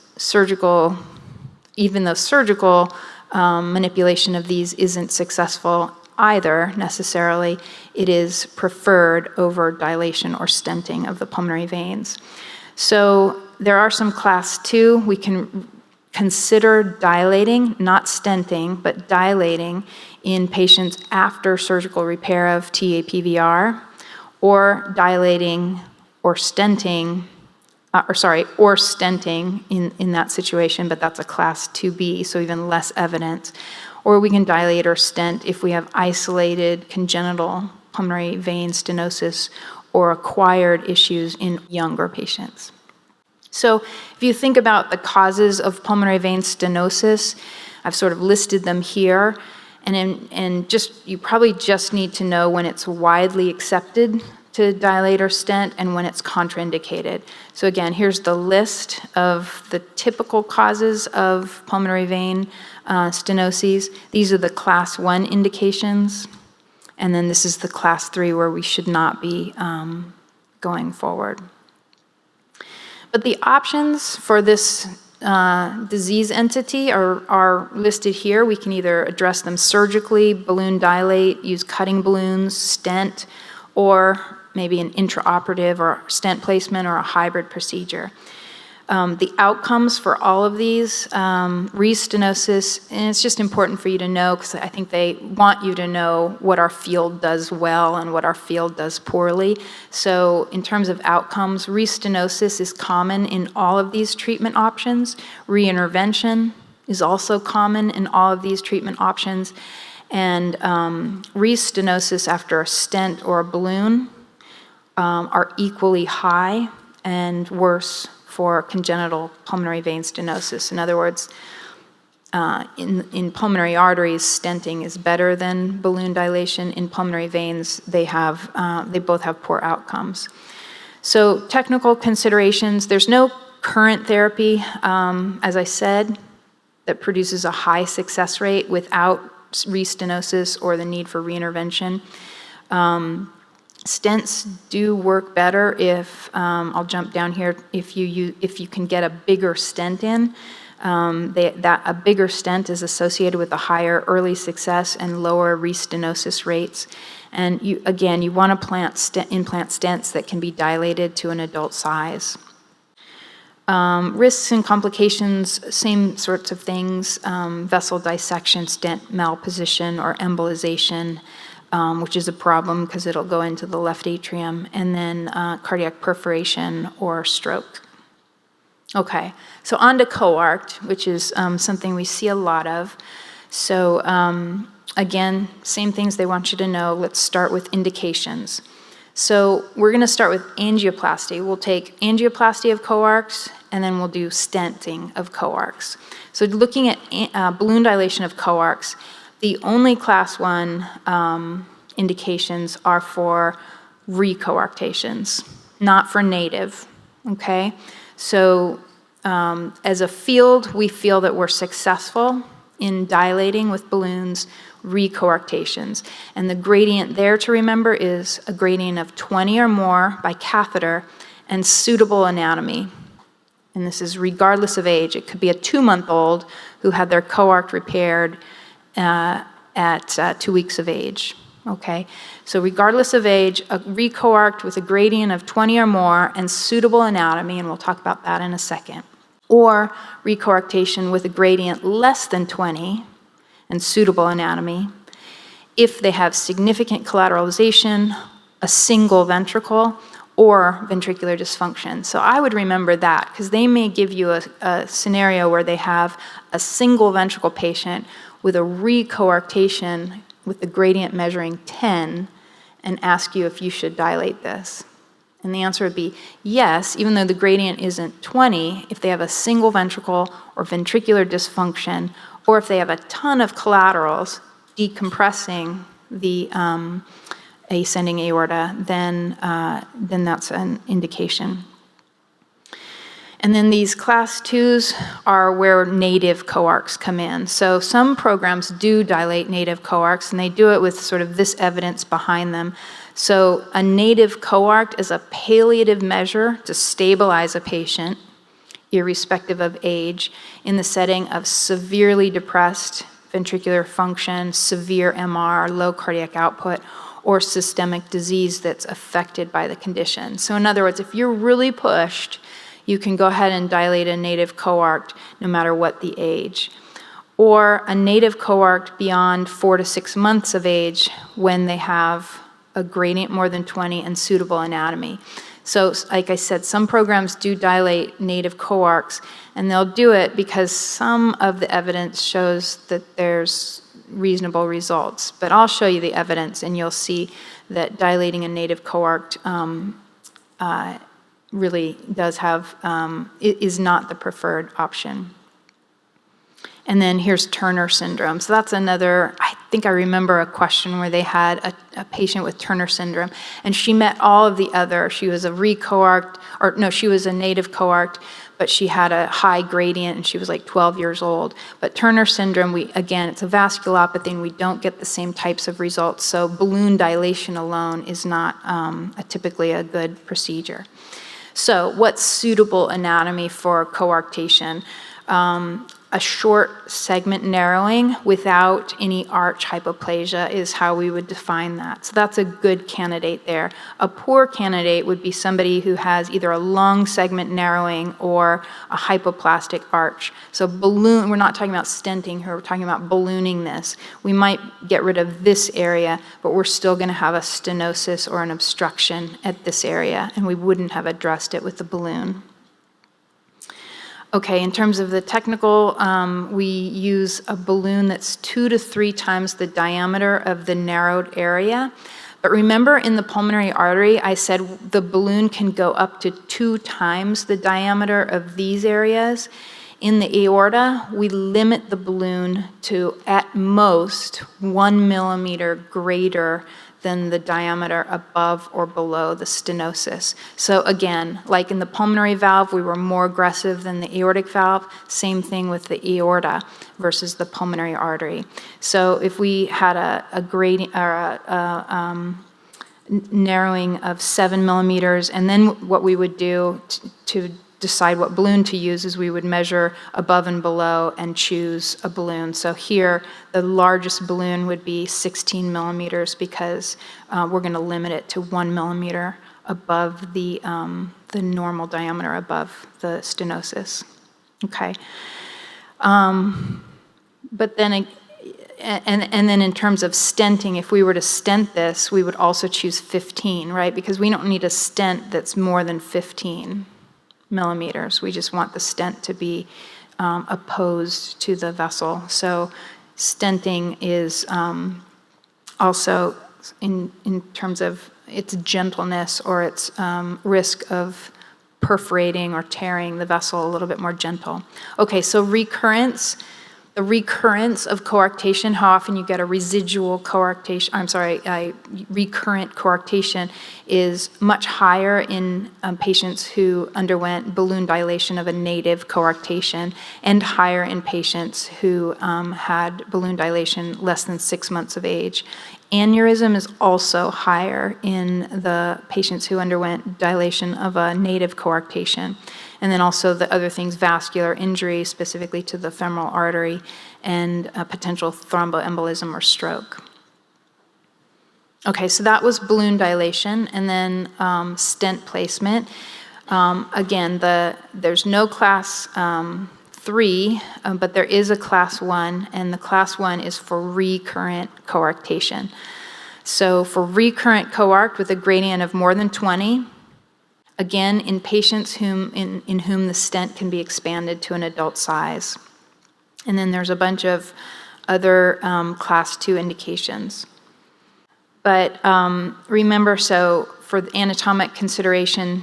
even though surgical manipulation of these isn't successful either necessarily, it is preferred over dilation or stenting of the pulmonary veins. So there are some class 2. We can consider dilating, not stenting, but dilating in patients after surgical repair of TA-PVR, or dilating or stenting, or stenting in that situation, but that's a class 2B, so even less evidence. Or we can dilate or stent if we have isolated congenital pulmonary vein stenosis or acquired issues in younger patients. So if you think about the causes of pulmonary vein stenosis, I've sort of listed them here, and you probably just need to know when it's widely accepted to dilate or stent and when it's contraindicated. So again, here's the list of the typical causes of pulmonary vein stenoses. These are the class 1 indications, and then this is the class 3 where we should not be going forward. But the options for this disease entity are listed here. We can either address them surgically, balloon dilate, use cutting balloons, stent, or maybe an intraoperative or stent placement or a hybrid procedure. The outcomes for all of these, restenosis, and it's just important for you to know because I think they want you to know what our field does well and what our field does poorly. So in terms of outcomes, restenosis is common in all of these treatment options. Reintervention is also common in all of these treatment options. And restenosis after a stent or a balloon are equally high and worse for congenital pulmonary vein stenosis. In other words, in pulmonary arteries, stenting is better than balloon dilation. In pulmonary veins, they both have poor outcomes. So technical considerations, there's no current therapy, as I said, that produces a high success rate without restenosis or the need for reintervention. Stents do work better if, I'll jump down here, if you can get a bigger stent in. A bigger stent is associated with a higher early success and lower restenosis rates. And you want to implant stents that can be dilated to an adult size. Risks and complications, same sorts of things, vessel dissection, stent malposition, or embolization, which is a problem because it'll go into the left atrium, and then cardiac perforation or stroke. Okay, so on to coarct, which is something we see a lot of. So again, same things they want you to know. Let's start with indications. So we're going to start with angioplasty. We'll take angioplasty of coarcts, and then we'll do stenting of coarcts. So looking at balloon dilation of coarcts, the only class 1 indications are for recoarctations, not for native, okay? So as a field, we feel that we're successful in dilating with balloons recoarctations. And the gradient there to remember is a gradient of 20 or more by catheter and suitable anatomy. And this is regardless of age. It could be a 2-month-old who had their coarct repaired at 2 weeks of age, okay? So regardless of age, a recoarct with a gradient of 20 or more and suitable anatomy, and we'll talk about that in a second, or recoarctation with a gradient less than 20 and suitable anatomy, if they have significant collateralization, a single ventricle, or ventricular dysfunction. So I would remember that because they may give you a scenario where they have a single ventricle patient with a recoarctation with the gradient measuring 10 and ask you if you should dilate this. And the answer would be yes, even though the gradient isn't 20, if they have a single ventricle or ventricular dysfunction, or if they have a ton of collaterals decompressing the ascending aorta, then that's an indication. And then these class 2s are where native coarcts come in. So some programs do dilate native coarcts, and they do it with sort of this evidence behind them. So a native coarct is a palliative measure to stabilize a patient, irrespective of age, in the setting of severely depressed ventricular function, severe MR, low cardiac output, or systemic disease that's affected by the condition. So in other words, if you're really pushed, you can go ahead and dilate a native coarct no matter what the age. Or a native coarct beyond 4 to 6 months of age when they have a gradient more than 20 and suitable anatomy. So like I said, some programs do dilate native coarcts, and they'll do it because some of the evidence shows that there's reasonable results. But I'll show you the evidence, and you'll see that dilating a native coarct really does have, is not the preferred option. And then here's Turner syndrome. So that's another, I think I remember a question where they had a patient with Turner syndrome, and she met all of the other. She was a recoarct, or no, she was a native coarct, but she had a high gradient, and she was like 12 years old. But Turner syndrome, again, it's a vasculopathy, and we don't get the same types of results. So balloon dilation alone is not typically a good procedure. So what's suitable anatomy for coarctation? A short segment narrowing without any arch hypoplasia is how we would define that. So that's a good candidate there. A poor candidate would be somebody who has either a long segment narrowing or a hypoplastic arch. So balloon, we're not talking about stenting here, we're talking about ballooning this. We might get rid of this area, but we're still going to have a stenosis or an obstruction at this area, and we wouldn't have addressed it with the balloon. Okay, in terms of the technical, we use a balloon that's 2 to 3 times the diameter of the narrowed area. But remember, in the pulmonary artery, I said the balloon can go up to 2 times the diameter of these areas. In the aorta, we limit the balloon to, at most, 1 millimeter greater than the diameter above or below the stenosis. So again, like in the pulmonary valve, we were more aggressive than the aortic valve. Same thing with the aorta versus the pulmonary artery. So if we had a gradient or a narrowing of 7 millimeters, and then what we would do to decide what balloon to use is we would measure above and below and choose a balloon. So here, the largest balloon would be 16 millimeters because we're going to limit it to 1 millimeter above the normal diameter above the stenosis. Okay. But then, and then in terms of stenting, if we were to stent this, we would also choose 15, right? Because we don't need a stent that's more than 15 millimeters. We just want the stent to be opposed to the vessel. So stenting is also in terms of its gentleness or its risk of perforating or tearing the vessel a little bit more gentle. Okay, so recurrence. The recurrence of coarctation, how often you get a residual coarctation, recurrent coarctation is much higher in patients who underwent balloon dilation of a native coarctation and higher in patients who had balloon dilation less than 6 months of age. Aneurysm is also higher in the patients who underwent dilation of a native coarctation. And then also the other things, vascular injury, specifically to the femoral artery, and a potential thromboembolism or stroke. Okay, so that was balloon dilation, and then stent placement. Again, there's no class 3, but there is a class 1, and the class 1 is for recurrent coarctation. So for recurrent coarct with a gradient of more than 20, again, in patients in whom the stent can be expanded to an adult size. And then there's a bunch of other class 2 indications. But remember, so for the anatomic consideration,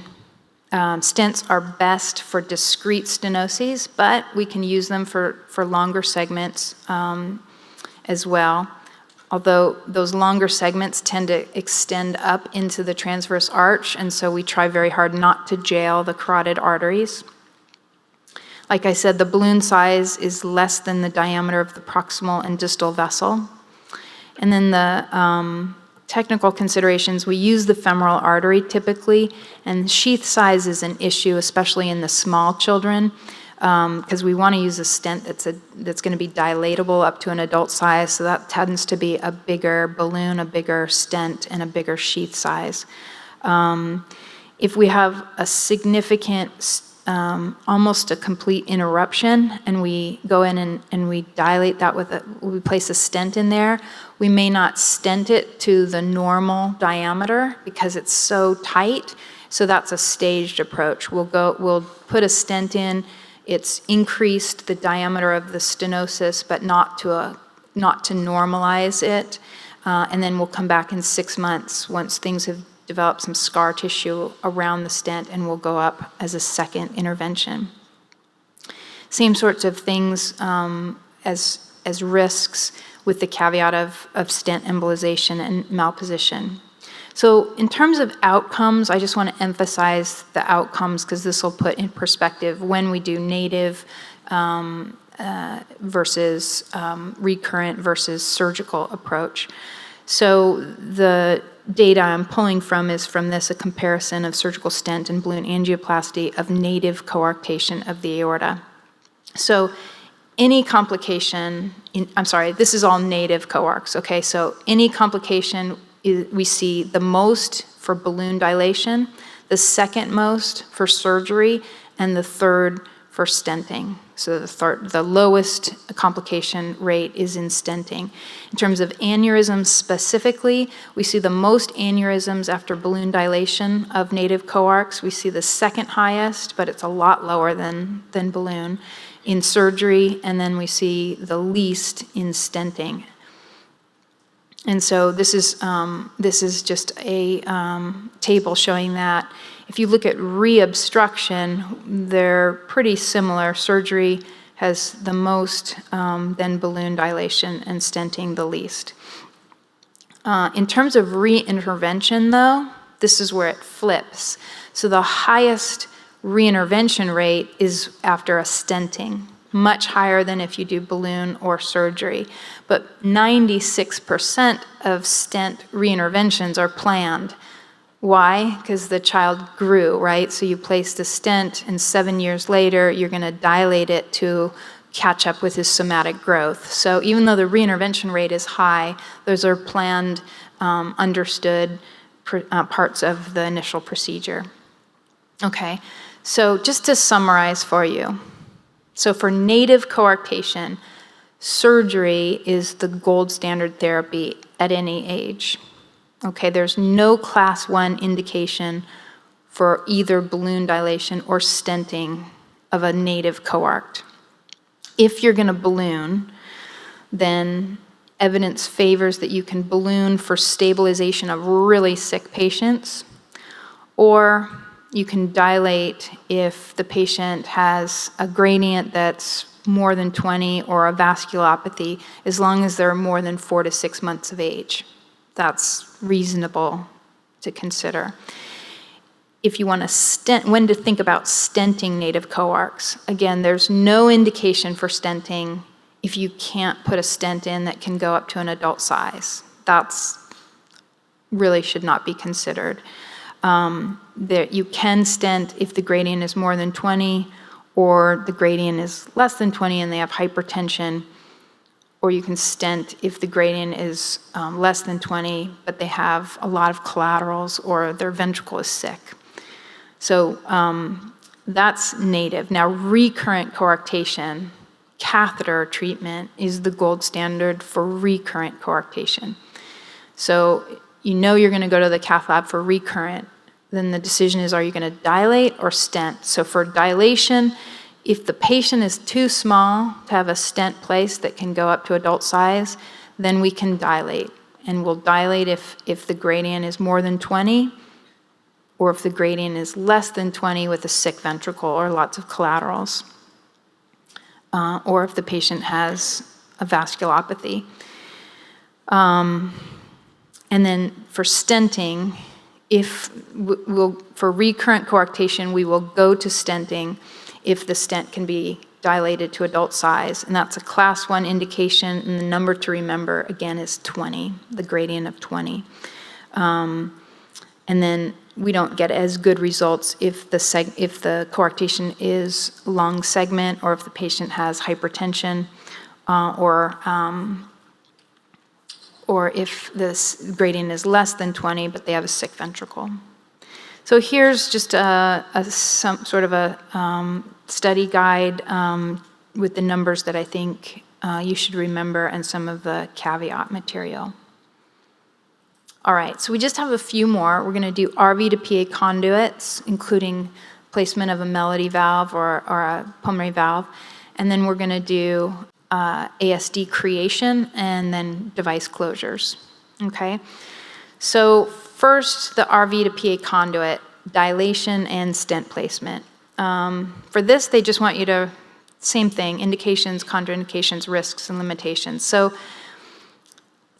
stents are best for discrete stenoses, but we can use them for longer segments as well. Although those longer segments tend to extend up into the transverse arch, and so we try very hard not to jail the carotid arteries. Like I said, the balloon size is less than the diameter of the proximal and distal vessel. And then the technical considerations, we use the femoral artery typically, and sheath size is an issue, especially in the small children, because we want to use a stent that's going to be dilatable up to an adult size, so that tends to be a bigger balloon, a bigger stent, and a bigger sheath size. If we have a significant, almost a complete interruption, and we go in and we dilate that we place a stent in there, we may not stent it to the normal diameter because it's so tight, so that's a staged approach. We'll put a stent in. It's increased the diameter of the stenosis, but not to normalize it. And then we'll come back in 6 months once things have developed some scar tissue around the stent, and we'll go up as a second intervention. Same sorts of things as risks, with the caveat of stent embolization and malposition. So in terms of outcomes, I just want to emphasize the outcomes because this will put in perspective when we do native versus recurrent versus surgical approach. So the data I'm pulling from is from this, a comparison of surgical stent and balloon angioplasty of native coarctation of the aorta. So any complication, this is all native coarcs, okay? So any complication, we see the most for balloon dilation, the second most for surgery, and the third for stenting. So the lowest complication rate is in stenting. In terms of aneurysms specifically, we see the most aneurysms after balloon dilation of native coarcs. We see the second highest, but it's a lot lower than balloon in surgery, and then we see the least in stenting. And so this is just a table showing that. If you look at reobstruction, they're pretty similar. Surgery has the most, then balloon dilation, and stenting the least. In terms of reintervention, though, this is where it flips. So the highest reintervention rate is after a stenting, much higher than if you do balloon or surgery. But 96% of stent reinterventions are planned. Why? Because the child grew, right? So you placed a stent, and 7 years later, you're going to dilate it to catch up with his somatic growth. So even though the reintervention rate is high, those are planned, understood parts of the initial procedure. Okay, so just to summarize for you. So for native coarctation, surgery is the gold standard therapy at any age. Okay, there's no class 1 indication for either balloon dilation or stenting of a native coarct. If you're going to balloon, then evidence favors that you can balloon for stabilization of really sick patients, or you can dilate if the patient has a gradient that's more than 20 or a vasculopathy, as long as they're more than 4 to 6 months of age. That's reasonable to consider. If you want to stent, when to think about stenting native coarcs, again, there's no indication for stenting if you can't put a stent in that can go up to an adult size. That's really should not be considered. You can stent if the gradient is more than 20, or the gradient is less than 20 and they have hypertension, or you can stent if the gradient is less than 20, but they have a lot of collaterals or their ventricle is sick. So that's native. Now, recurrent coarctation, catheter treatment is the gold standard for recurrent coarctation. So you know you're going to go to the cath lab for recurrent. Then the decision is, are you going to dilate or stent? So for dilation, if the patient is too small to have a stent placed that can go up to adult size, then we can dilate. And we'll dilate if the gradient is more than 20, or if the gradient is less than 20 with a sick ventricle or lots of collaterals, or if the patient has a vasculopathy. And then for stenting, for recurrent coarctation, we will go to stenting if the stent can be dilated to adult size, and that's a class 1 indication, and the number to remember, again, is 20, the gradient of 20. And then we don't get as good results if the coarctation is lung segment, or if the patient has hypertension, or if this gradient is less than 20, but they have a sick ventricle. So here's just some sort of a study guide with the numbers that I think you should remember and some of the caveat material. All right, so we just have a few more. We're going to do RV to PA conduits, including placement of a melody valve or a pulmonary valve. And then we're going to do ASD creation and then device closures. Okay, so first, the RV to PA conduit, dilation and stent placement. For this, they just want you to, same thing, indications, contraindications, risks, and limitations. So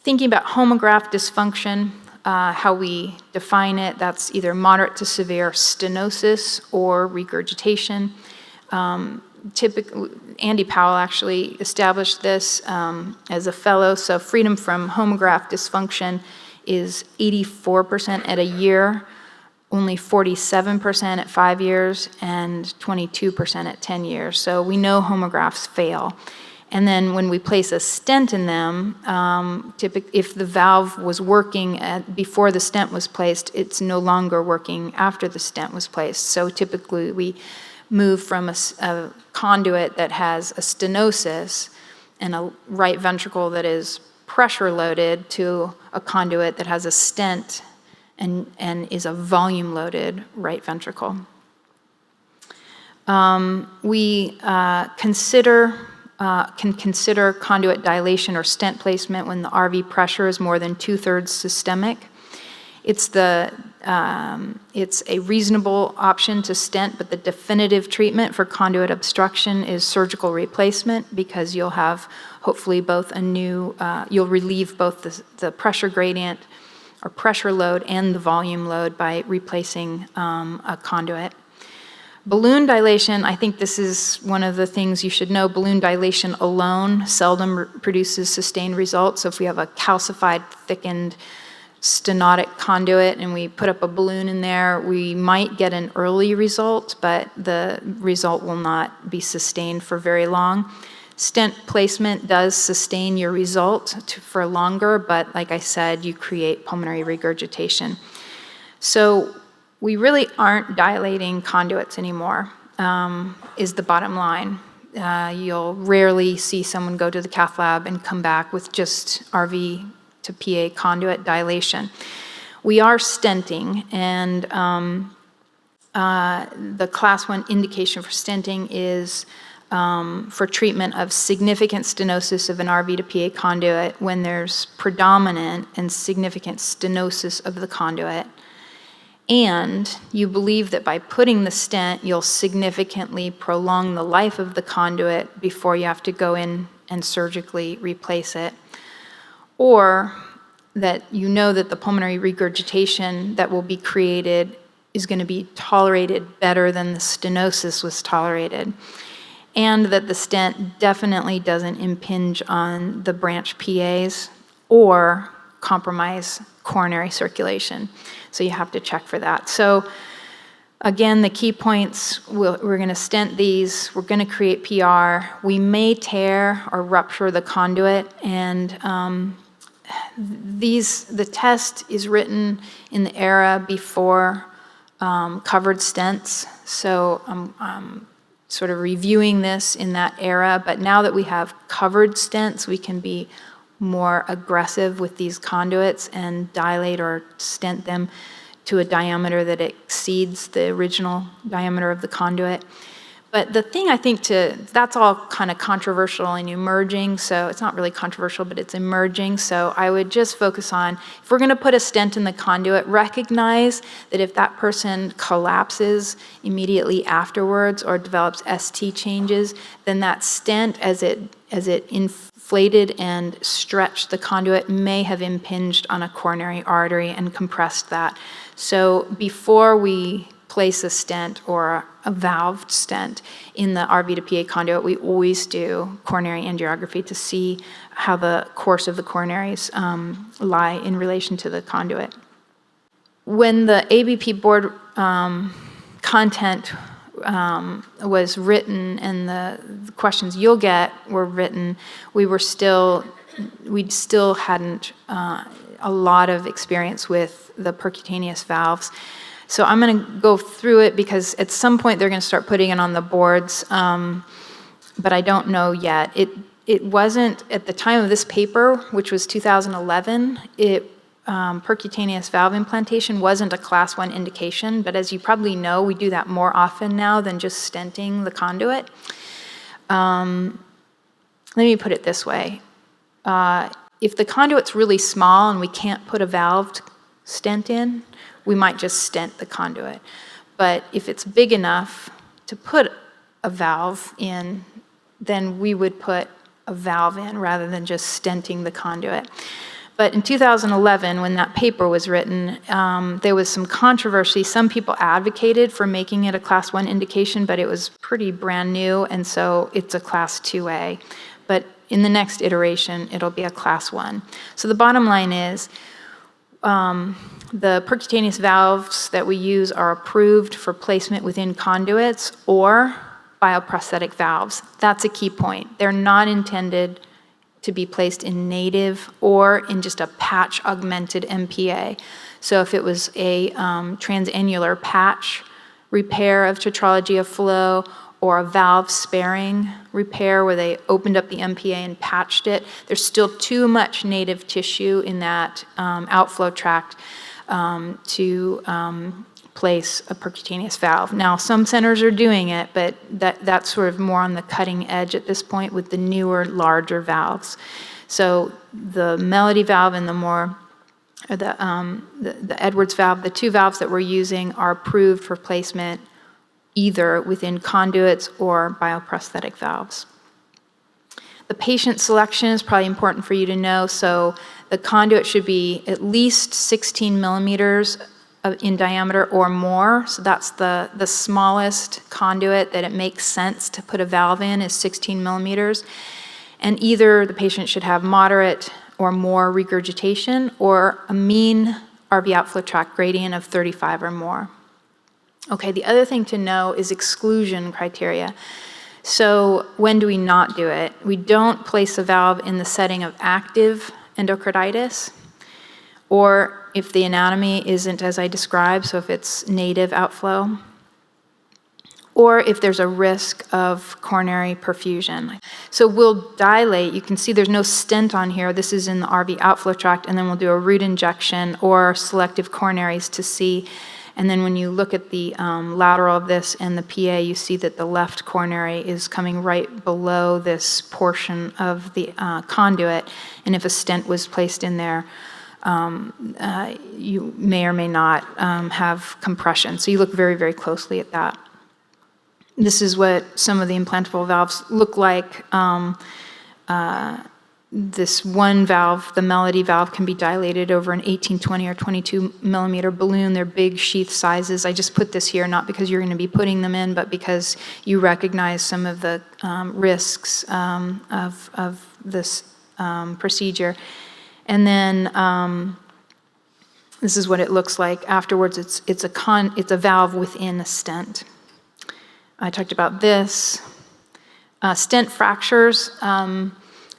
thinking about homograph dysfunction, how we define it, that's either moderate to severe stenosis or regurgitation. Andy Powell actually established this as a fellow, so freedom from homograph dysfunction is 84% at a year, only 47% at 5 years, and 22% at 10 years. So we know homografts fail. And then when we place a stent in them, if the valve was working before the stent was placed, it's no longer working after the stent was placed. So typically we move from a conduit that has a stenosis and a right ventricle that is pressure loaded to a conduit that has a stent and is a volume loaded right ventricle. We can consider conduit dilation or stent placement when the RV pressure is more than 2/3 systemic. It's a reasonable option to stent, but the definitive treatment for conduit obstruction is surgical replacement, because you'll have hopefully you'll relieve both the pressure gradient or pressure load and the volume load by replacing a conduit. Balloon dilation, I think this is one of the things you should know. Balloon dilation alone seldom produces sustained results. So if we have a calcified, thickened stenotic conduit and we put up a balloon in there, we might get an early result, but the result will not be sustained for very long. Stent placement does sustain your result for longer, but like I said, you create pulmonary regurgitation. So we really aren't dilating conduits anymore, is the bottom line. You'll rarely see someone go to the cath lab and come back with just RV to PA conduit dilation. We are stenting, and the class 1 indication for stenting is for treatment of significant stenosis of an RV to PA conduit when there's predominant and significant stenosis of the conduit, and you believe that by putting the stent, you'll significantly prolong the life of the conduit before you have to go in and surgically replace it, or that you know that the pulmonary regurgitation that will be created is going to be tolerated better than the stenosis was tolerated, and that the stent definitely doesn't impinge on the branch PAs or compromise coronary circulation. So you have to check for that. So again, the key points, we're going to stent these, we're going to create PR, we may tear or rupture the conduit, and the test is written in the era before covered stents. So I'm sort of reviewing this in that era, but now that we have covered stents, we can be more aggressive with these conduits and dilate or stent them to a diameter that exceeds the original diameter of the conduit. But the thing I think that's all kind of controversial and emerging, so it's not really controversial, but it's emerging. So I would just focus on, if we're gonna put a stent in the conduit, recognize that if that person collapses immediately afterwards or develops ST changes, then that stent, as it inflated and stretched the conduit, may have impinged on a coronary artery and compressed that. So before we place a stent or a valved stent in the RV to PA conduit, we always do coronary angiography to see how the course of the coronaries lie in relation to the conduit. When the ABP board content was written and the questions you'll get were written, we still hadn't a lot of experience with the percutaneous valves. So I'm going to go through it because at some point they're going to start putting it on the boards, but I don't know yet. It wasn't, at the time of this paper, which was 2011, percutaneous valve implantation wasn't a class 1 indication, but as you probably know, we do that more often now than just stenting the conduit. Let me put it this way. If the conduit's really small and we can't put a valved stent in, we might just stent the conduit. But if it's big enough to put a valve in, then we would put a valve in rather than just stenting the conduit. But in 2011, when that paper was written, there was some controversy. Some people advocated for making it a class 1 indication, but it was pretty brand new, and so it's a class 2A. But in the next iteration, it'll be a class 1. So the bottom line is, The percutaneous valves that we use are approved for placement within conduits or bioprosthetic valves. That's a key point. They're not intended to be placed in native or in just a patch augmented MPA. So if it was a transannular patch repair of tetralogy of flow or a valve sparing repair where they opened up the MPA and patched it, there's still too much native tissue in that outflow tract to place a percutaneous valve. Now, some centers are doing it, but that's sort of more on the cutting edge at this point with the newer, larger valves. So the Melody valve and the Edwards valve, the two valves that we're using are approved for placement either within conduits or bioprosthetic valves. The patient selection is probably important for you to know. So the conduit should be at least 16 millimeters in diameter or more. So that's the smallest conduit that it makes sense to put a valve in is 16 millimeters. And either the patient should have moderate or more regurgitation or a mean RV outflow tract gradient of 35 or more. Okay, the other thing to know is exclusion criteria. So when do we not do it? We don't place a valve in the setting of active endocarditis, or if the anatomy isn't as I described, so if it's native outflow, or if there's a risk of coronary perfusion. So we'll dilate. You can see there's no stent on here. This is in the RV outflow tract, and then we'll do a root injection or selective coronaries to see. And then when you look at the lateral of this and the PA, you see that the left coronary is coming right below this portion of the conduit. And if a stent was placed in there, you may or may not have compression. So you look very, very closely at that. This is what some of the implantable valves look like. This one valve, the Melody valve, can be dilated over an 18, 20, or 22 millimeter balloon. They're big sheath sizes. I just put this here not because you're going to be putting them in, but because you recognize some of the risks of this procedure. And then this is what it looks like afterwards. It's a valve within a stent. I talked about this. Stent fractures.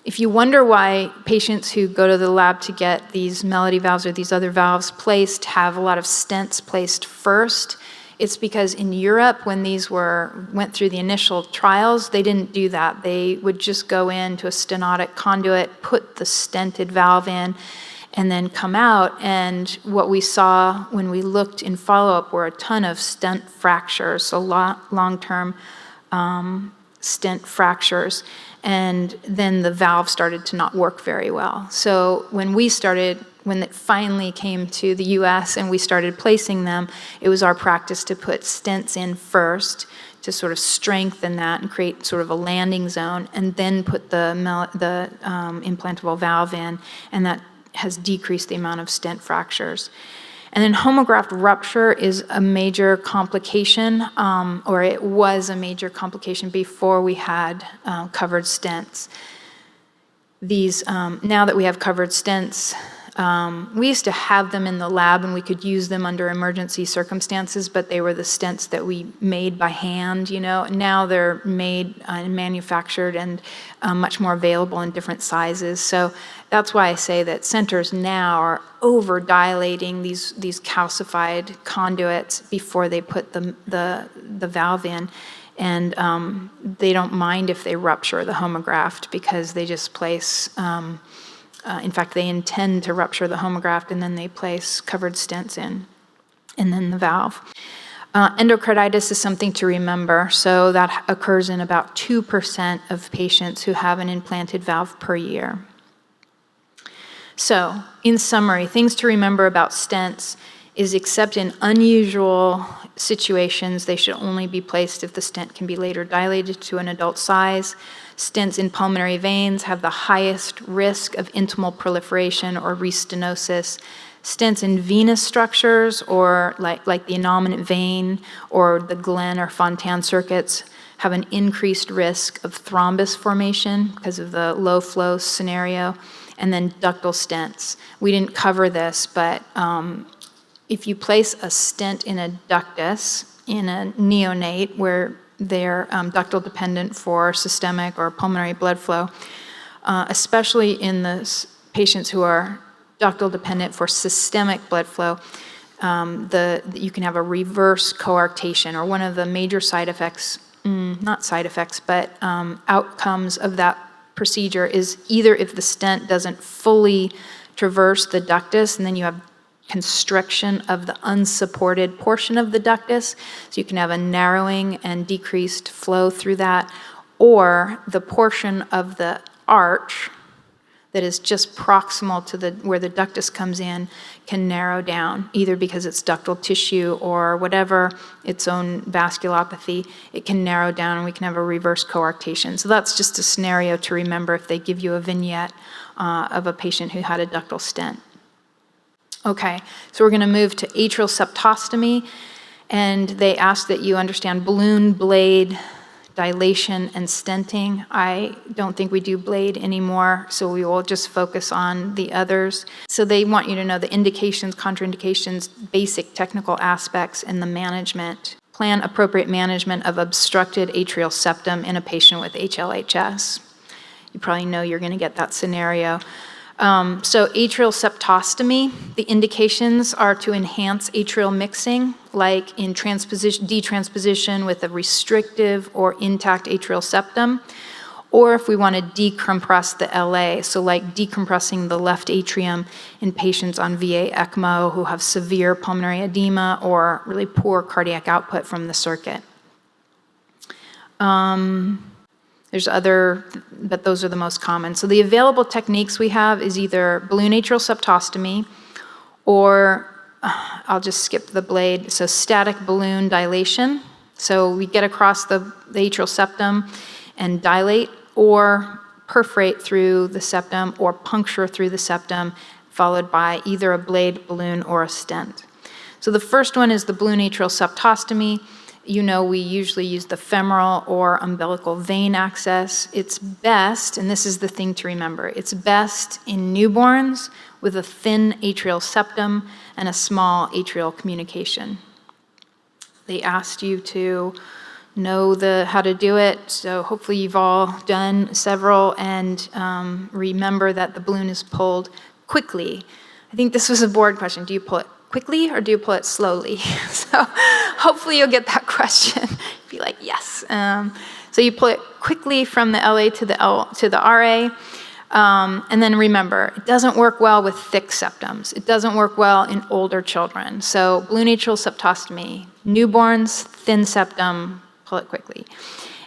If you wonder why patients who go to the lab to get these Melody valves or these other valves placed have a lot of stents placed first, it's because in Europe, when these went through the initial trials, they didn't do that. They would just go into a stenotic conduit, put the stented valve in, and then come out. And what we saw when we looked in follow-up were a ton of stent fractures, so long-term stent fractures. And then the valve started to not work very well. So when it finally came to the US and we started placing them, it was our practice to put stents in first to sort of strengthen that and create sort of a landing zone, and then put the implantable valve in, and that has decreased the amount of stent fractures. And then homograft rupture is a major complication, or it was a major complication before we had covered stents. Now that we have covered stents, we used to have them in the lab and we could use them under emergency circumstances, but they were the stents that we made by hand, Now they're made and manufactured and much more available in different sizes. So that's why I say that centers now are over dilating these calcified conduits before they put the valve in. And they don't mind if they rupture the homograft because they just place, in fact, they intend to rupture the homograft and then they place covered stents in, and then the valve. Endocarditis is something to remember. So that occurs in about 2% of patients who have an implanted valve per year. So, in summary, things to remember about stents is except in unusual situations, they should only be placed if the stent can be later dilated to an adult size. Stents in pulmonary veins have the highest risk of intimal proliferation or restenosis. Stents in venous structures, or like the innominate vein or the Glenn or Fontan circuits, have an increased risk of thrombus formation because of the low flow scenario, and then ductal stents. We didn't cover this, but if you place a stent in a ductus in a neonate where they're ductal dependent for systemic or pulmonary blood flow, especially in the patients who are ductal dependent for systemic blood flow, you can have a reverse coarctation, or one of the major side effects, not side effects, but outcomes of that procedure is either if the stent doesn't fully traverse the ductus, and then you have constriction of the unsupported portion of the ductus, so you can have a narrowing and decreased flow through that, or the portion of the arch that is just proximal to where the ductus comes in can narrow down, either because it's ductal tissue or whatever, its own vasculopathy, it can narrow down and we can have a reverse coarctation. So that's just a scenario to remember if they give you a vignette of a patient who had a ductal stent. Okay, so we're gonna move to atrial septostomy, and they ask that you understand balloon, blade, dilation, and stenting. I don't think we do blade anymore, so we will just focus on the others. So they want you to know the indications, contraindications, basic technical aspects, and the management. Plan appropriate management of obstructed atrial septum in a patient with HLHS. You probably know you're gonna get that scenario. So atrial septostomy, the indications are to enhance atrial mixing, like in detransposition with a restrictive or intact atrial septum, or if we want to decompress the LA, so like decompressing the left atrium in patients on VA ECMO who have severe pulmonary edema or really poor cardiac output from the circuit. There's other, but those are the most common. So the available techniques we have is either balloon atrial septostomy, or I'll just skip the blade, so static balloon dilation. So we get across the atrial septum and dilate, or perforate through the septum, or puncture through the septum, followed by either a blade, balloon, or a stent. So the first one is the balloon atrial septostomy. You know, we usually use the femoral or umbilical vein access. It's best, and this is the thing to remember, it's best in newborns with a thin atrial septum and a small atrial communication. They asked you to know how to do it, so hopefully you've all done several, and remember that the balloon is pulled quickly. I think this was a board question. Do you pull it quickly or do you pull it slowly? So hopefully you'll get that question. Be like, yes. So you pull it quickly from the LA to the RA. And then remember, it doesn't work well with thick septums. It doesn't work well in older children. So balloon atrial septostomy, newborns, thin septum, pull it quickly.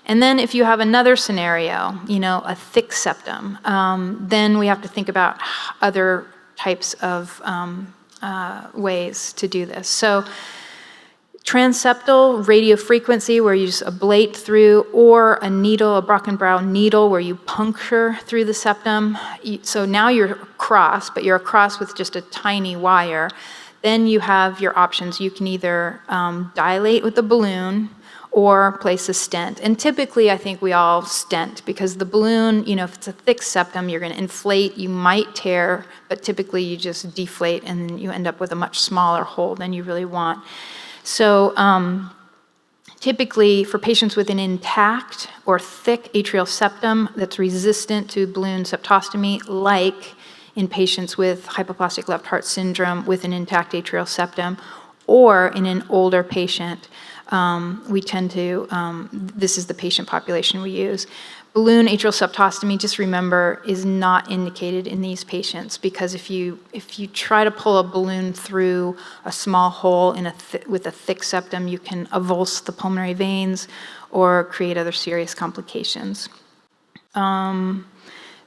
And then if you have another scenario, a thick septum, then we have to think about other types of ways to do this. So transeptal radiofrequency, where you just ablate through, or a needle, a Brockenbrow needle, where you puncture through the septum. So now you're across, but you're across with just a tiny wire. Then you have your options. You can either dilate with the balloon or place a stent. And typically, I think we all stent, because the balloon, if it's a thick septum, you're going to inflate, you might tear, but typically you just deflate and you end up with a much smaller hole than you really want. So typically, for patients with an intact or thick atrial septum that's resistant to balloon septostomy, like in patients with hypoplastic left heart syndrome with an intact atrial septum, or in an older patient, we tend to, this is the patient population we use. Balloon atrial septostomy, just remember, is not indicated in these patients, because if you try to pull a balloon through a small hole with a thick septum, you can avulse the pulmonary veins or create other serious complications.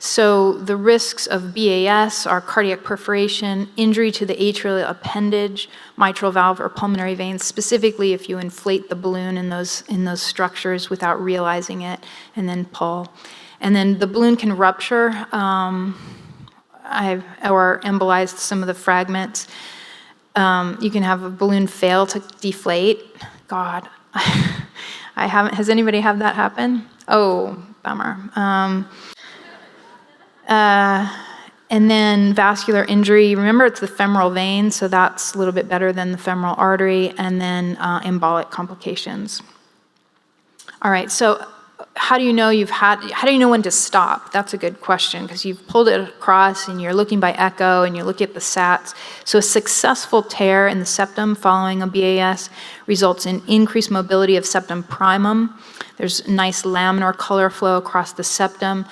So the risks of BAS are cardiac perforation, injury to the atrial appendage, mitral valve, or pulmonary veins, specifically if you inflate the balloon in those structures without realizing it, and then pull. And then the balloon can rupture or embolize some of the fragments. You can have a balloon fail to deflate. God, I haven't. Has anybody had that happen? Oh, bummer. And then vascular injury. Remember, it's the femoral vein, so that's a little bit better than the femoral artery. And then embolic complications. All right, so how do you know when to stop? That's a good question, because you've pulled it across and you're looking by echo and you look at the SATs. So a successful tear in the septum following a BAS results in increased mobility of septum primum. There's nice laminar color flow across the septum.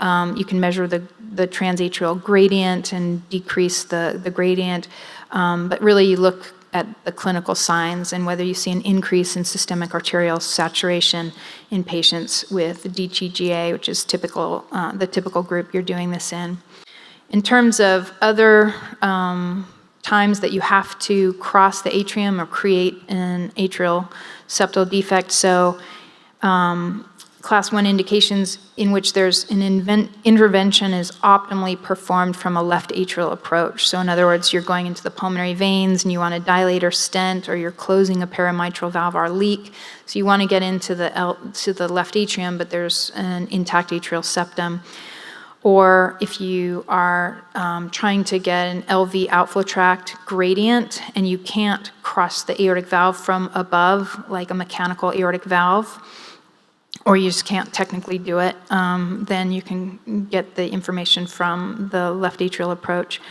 You can measure the transatrial gradient and decrease the gradient, but really you look at the clinical signs and whether you see an increase in systemic arterial saturation in patients with DTGA, which is typical, the typical group you're doing this in. In terms of other times that you have to cross the atrium or create an atrial septal defect, so Class 1 indications in which there's an intervention is optimally performed from a left atrial approach. So in other words, you're going into the pulmonary veins and you want to dilate or stent, or you're closing a paramitral valvar leak. So you want to get into the left atrium, but there's an intact atrial septum. Or if you are trying to get an LV outflow tract gradient and you can't cross the aortic valve from above, like a mechanical aortic valve, or you just can't technically do it, then you can get the information from the left atrial approach.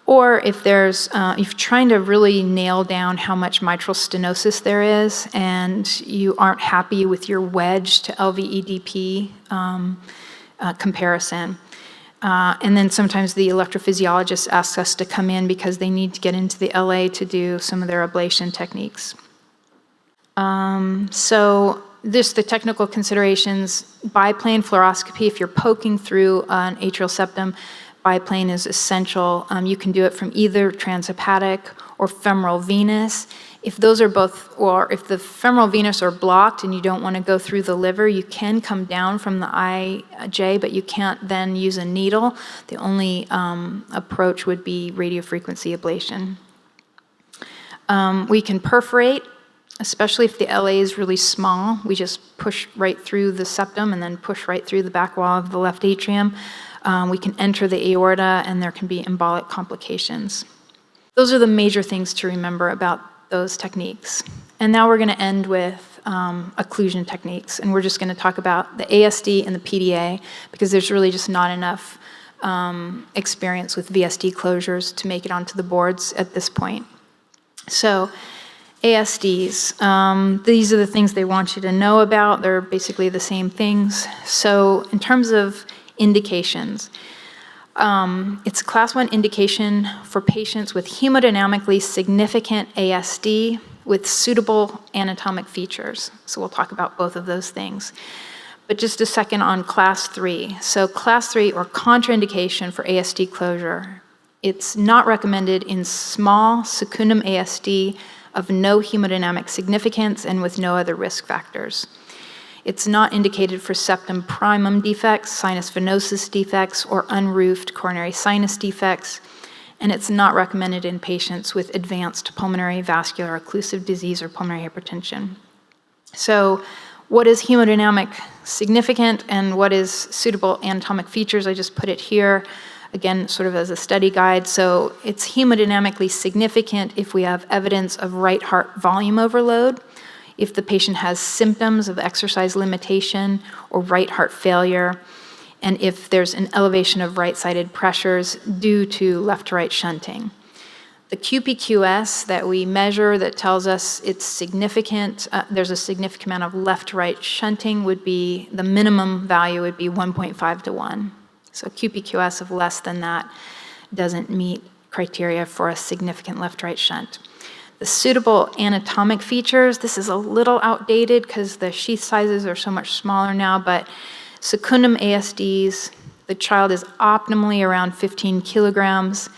Or if there's, if you're trying to really nail down how much mitral stenosis there is and you aren't happy with your wedge to LVEDP comparison. And then sometimes the electrophysiologist asks us to come in because they need to get into the LA to do some of their ablation techniques. So this, the technical considerations, biplane fluoroscopy, if you're poking through an atrial septum, biplane is essential. You can do it from either transhepatic or femoral venous. If those are both, or if the femoral venous are blocked and you don't want to go through the liver, you can come down from the IJ, but you can't then use a needle. The only approach would be radiofrequency ablation. We can perforate, especially if the LA is really small. We just push right through the septum and then push right through the back wall of the left atrium. We can enter the aorta and there can be embolic complications. Those are the major things to remember about those techniques. And now we're going to end with occlusion techniques, and we're just going to talk about the ASD and the PDA because there's really just not enough experience with VSD closures to make it onto the boards at this point. So ASDs, these are the things they want you to know about. They're basically the same things. So in terms of indications, it's a class 1 indication for patients with hemodynamically significant ASD with suitable anatomic features. So we'll talk about both of those things. But just a second on class 3. So class 3, or contraindication for ASD closure, it's not recommended in small secundum ASD of no hemodynamic significance and with no other risk factors. It's not indicated for septum primum defects, sinus venosus defects, or unroofed coronary sinus defects, and it's not recommended in patients with advanced pulmonary vascular occlusive disease or pulmonary hypertension. So what is hemodynamic significant and what is suitable anatomic features? I just put it here, again, sort of as a study guide. So it's hemodynamically significant if we have evidence of right heart volume overload, if the patient has symptoms of exercise limitation or right heart failure, and if there's an elevation of right-sided pressures due to left-to-right shunting. The QPQS that we measure that tells us it's significant, there's a significant amount of left-to-right shunting would be, the minimum value would be 1.5 to 1. So QPQS of less than that doesn't meet criteria for a significant left-right shunt. The suitable anatomic features, this is a little outdated because the sheath sizes are so much smaller now, but secundum ASDs, the child is optimally around 15 kilograms,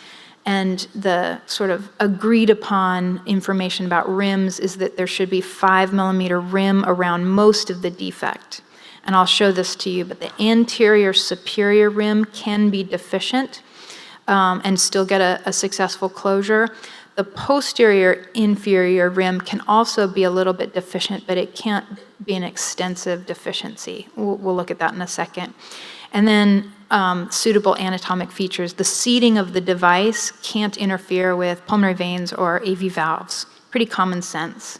and the sort of agreed upon information about rims is that there should be 5 millimeter rim around most of the defect. And I'll show this to you, but the anterior superior rim can be deficient and still get a successful closure. The posterior inferior rim can also be a little bit deficient, but it can't be an extensive deficiency. We'll look at that in a second. And then suitable anatomic features. The seating of the device can't interfere with pulmonary veins or AV valves. Pretty common sense.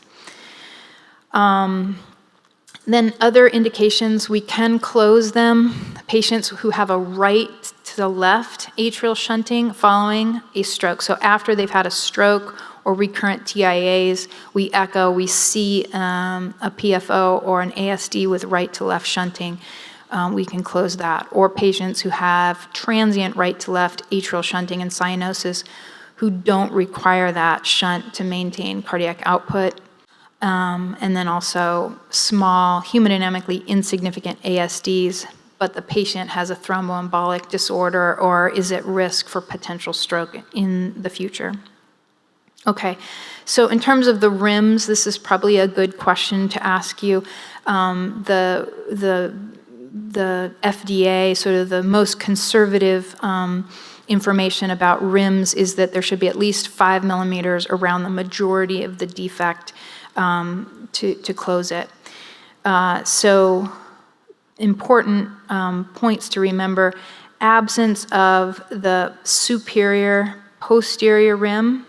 Then other indications, we can close them. Patients who have a right to the left atrial shunting following a stroke. So after they've had a stroke or recurrent TIAs, we echo, we see a PFO or an ASD with right to left shunting. We can close that. Or patients who have transient right to left atrial shunting and cyanosis who don't require that shunt to maintain cardiac output. And then also small, hemodynamically insignificant ASDs, but the patient has a thromboembolic disorder or is at risk for potential stroke in the future. Okay, so in terms of the RIMS, this is probably a good question to ask you. The FDA, sort of the most conservative information about RIMS is that there should be at least 5 millimeters around the majority of the defect to close it. So important points to remember: absence of the superior posterior rim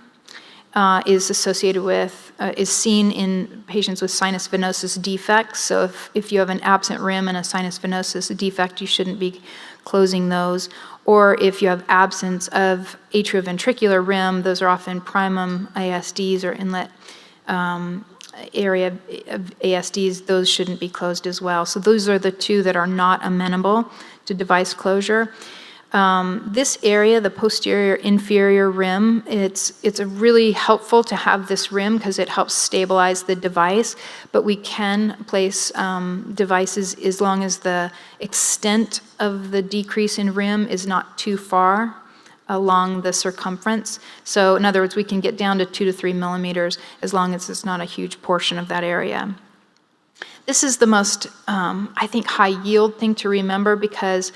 is associated with, is seen in patients with sinus venosus defects. So if you have an absent rim and a sinus venosus defect, you shouldn't be closing those. Or if you have absence of atrioventricular rim, those are often primum ASDs or inlet area of ASDs, those shouldn't be closed as well. So those are the two that are not amenable to device closure. This area, the posterior inferior rim, it's a really helpful to have this rim because it helps stabilize the device, but we can place devices as long as the extent of the decrease in rim is not too far along the circumference. So in other words, we can get down to 2 to 3 millimeters as long as it's not a huge portion of that area. This is the most, I think, high yield thing to remember because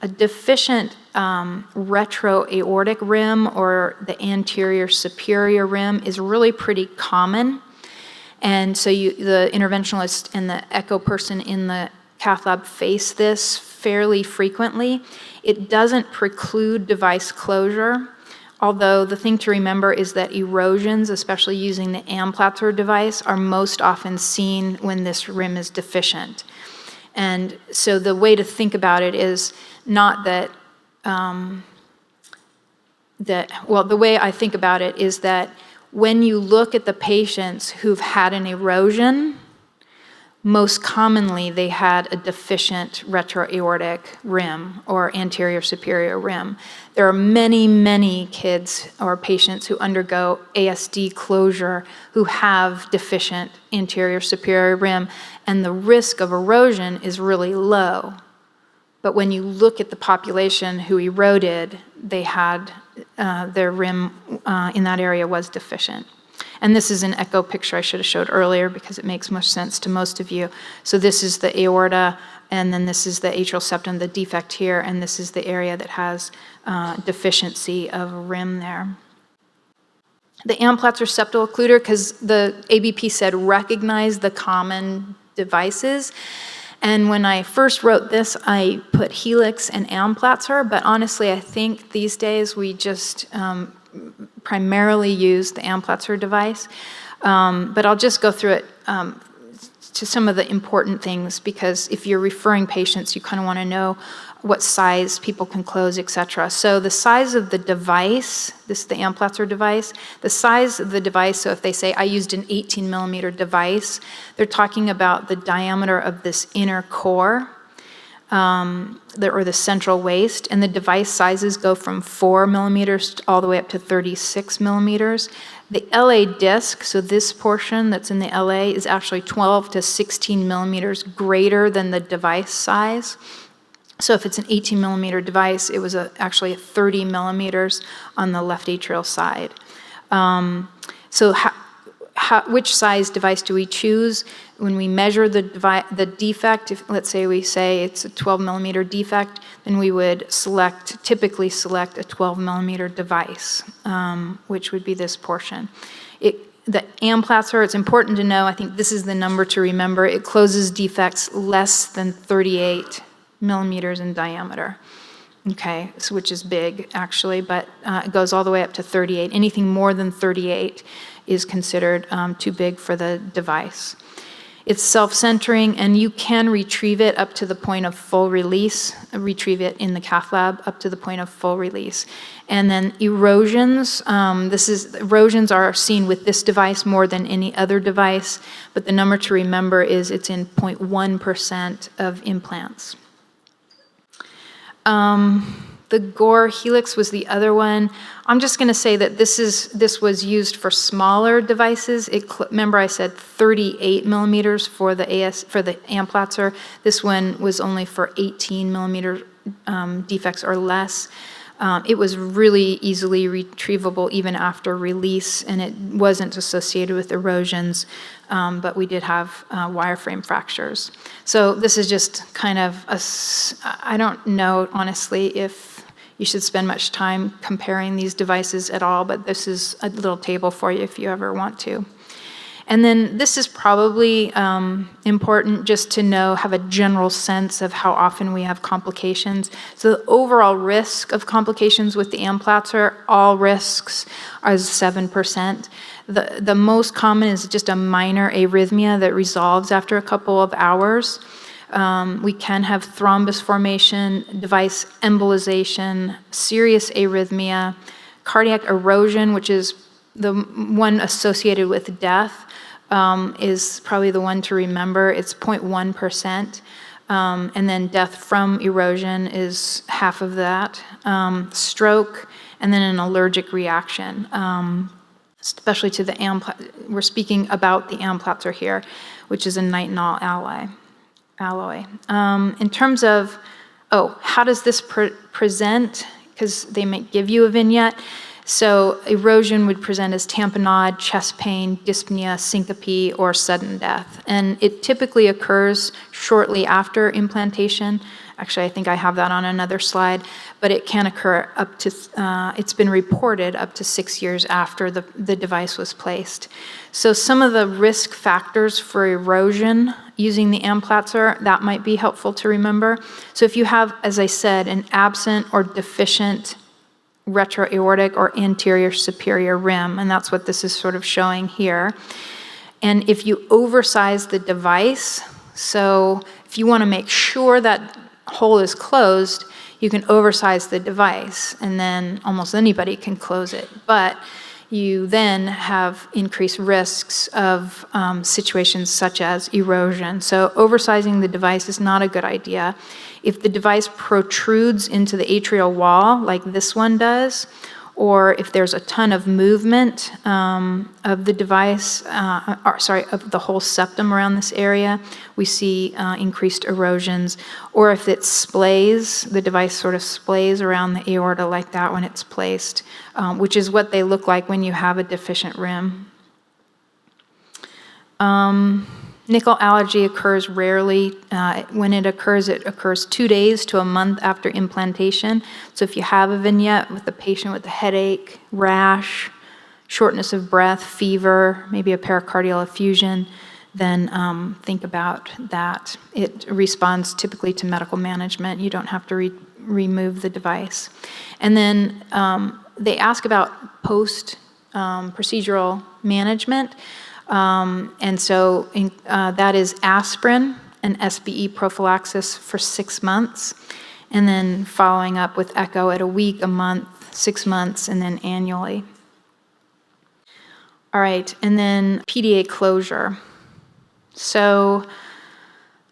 a deficient retroaortic rim or the anterior superior rim is really pretty common. And so the interventionalist and the echo person in the cath lab face this fairly frequently. It doesn't preclude device closure, although the thing to remember is that erosions, especially using the Amplatzer device, are most often seen when this rim is deficient. And so the way to think about it is not that, the way I think about it is that when you look at the patients who've had an erosion, most commonly they had a deficient retroaortic rim or anterior superior rim. There are many, many kids or patients who undergo ASD closure who have deficient anterior superior rim, and the risk of erosion is really low. But when you look at the population who eroded, they had their rim in that area was deficient. And this is an echo picture I should have showed earlier because it makes much sense to most of you. So this is the aorta, and then this is the atrial septum, the defect here, and this is the area that has deficiency of a rim there. The Amplatzer septal occluder, because the ABP said recognize the common devices. And when I first wrote this, I put Helix and Amplatzer, but honestly, I think these days we just primarily use the Amplatzer device. But I'll just go through it to some of the important things, because if you're referring patients, you kind of want to know what size people can close, et cetera. So the size of the device, this is the Amplatzer device, the size of the device, so if they say I used an 18 millimeter device, they're talking about the diameter of this inner core, or the central waist, and the device sizes go from 4 millimeters all the way up to 36 millimeters. The LA disc, so this portion that's in the LA, is actually 12 to 16 millimeters greater than the device size. So if it's an 18 millimeter device, it was actually 30 millimeters on the left atrial side. So which size device do we choose? When we measure the defect, if let's say we say it's a 12 millimeter defect, then we would typically select a 12 millimeter device, which would be this portion. The Amplatzer, it's important to know, I think this is the number to remember, it closes defects less than 38 millimeters in diameter. Okay, so which is big actually, but it goes all the way up to 38. Anything more than 38 is considered too big for the device. It's self-centering, and you can retrieve it up to the point of full release, retrieve it in the cath lab up to the point of full release. And then erosions, erosions are seen with this device more than any other device, but the number to remember is it's in 0.1% of implants. The Gore Helix was the other one. I'm just going to say that this was used for smaller devices. Remember I said 38 millimeters for the Amplatzer. This one was only for 18 millimeter defects or less. It was really easily retrievable even after release, and it wasn't associated with erosions, but we did have wireframe fractures. So this is just kind of I don't know, honestly, if you should spend much time comparing these devices at all, but this is a little table for you if you ever want to. And then this is probably important just to know, have a general sense of how often we have complications. So the overall risk of complications with the Amplatzer, all risks are 7%. The most common is just a minor arrhythmia that resolves after a couple of hours. We can have thrombus formation, device embolization, serious arrhythmia, cardiac erosion, which is the one associated with death, is probably the one to remember. It's 0.1%. And then death from erosion is half of that. Stroke, and then an allergic reaction, especially to the We're speaking about the Amplatzer here, which is a nitinol alloy. In terms of, how does this present? Because they might give you a vignette. So erosion would present as tamponade, chest pain, dyspnea, syncope, or sudden death. And it typically occurs shortly after implantation. Actually, I think I have that on another slide, but it can occur up to, it's been reported up to 6 years after the device was placed. So some of the risk factors for erosion using the Amplatzer, that might be helpful to remember. So if you have, as I said, an absent or deficient retroaortic or anterior superior rim, and that's what this is sort of showing here. And if you oversize the device, so if you want to make sure that hole is closed, you can oversize the device, and then almost anybody can close it. But you then have increased risks of situations such as erosion. So oversizing the device is not a good idea. If the device protrudes into the atrial wall, like this one does, or if there's a ton of movement of the device, of the whole septum around this area, we see increased erosions. Or if it splays, the device sort of splays around the aorta like that when it's placed, which is what they look like when you have a deficient rim. Nickel allergy occurs rarely. When it occurs 2 days to a month after implantation. So if you have a vignette with a patient with a headache, rash, shortness of breath, fever, maybe a pericardial effusion, then think about that. It responds typically to medical management. You don't have to remove the device. And then they ask about post-procedural management. And so that is aspirin and SBE prophylaxis for 6 months, and then following up with echo at a week, a month, 6 months, and then annually. All right, and then PDA closure. So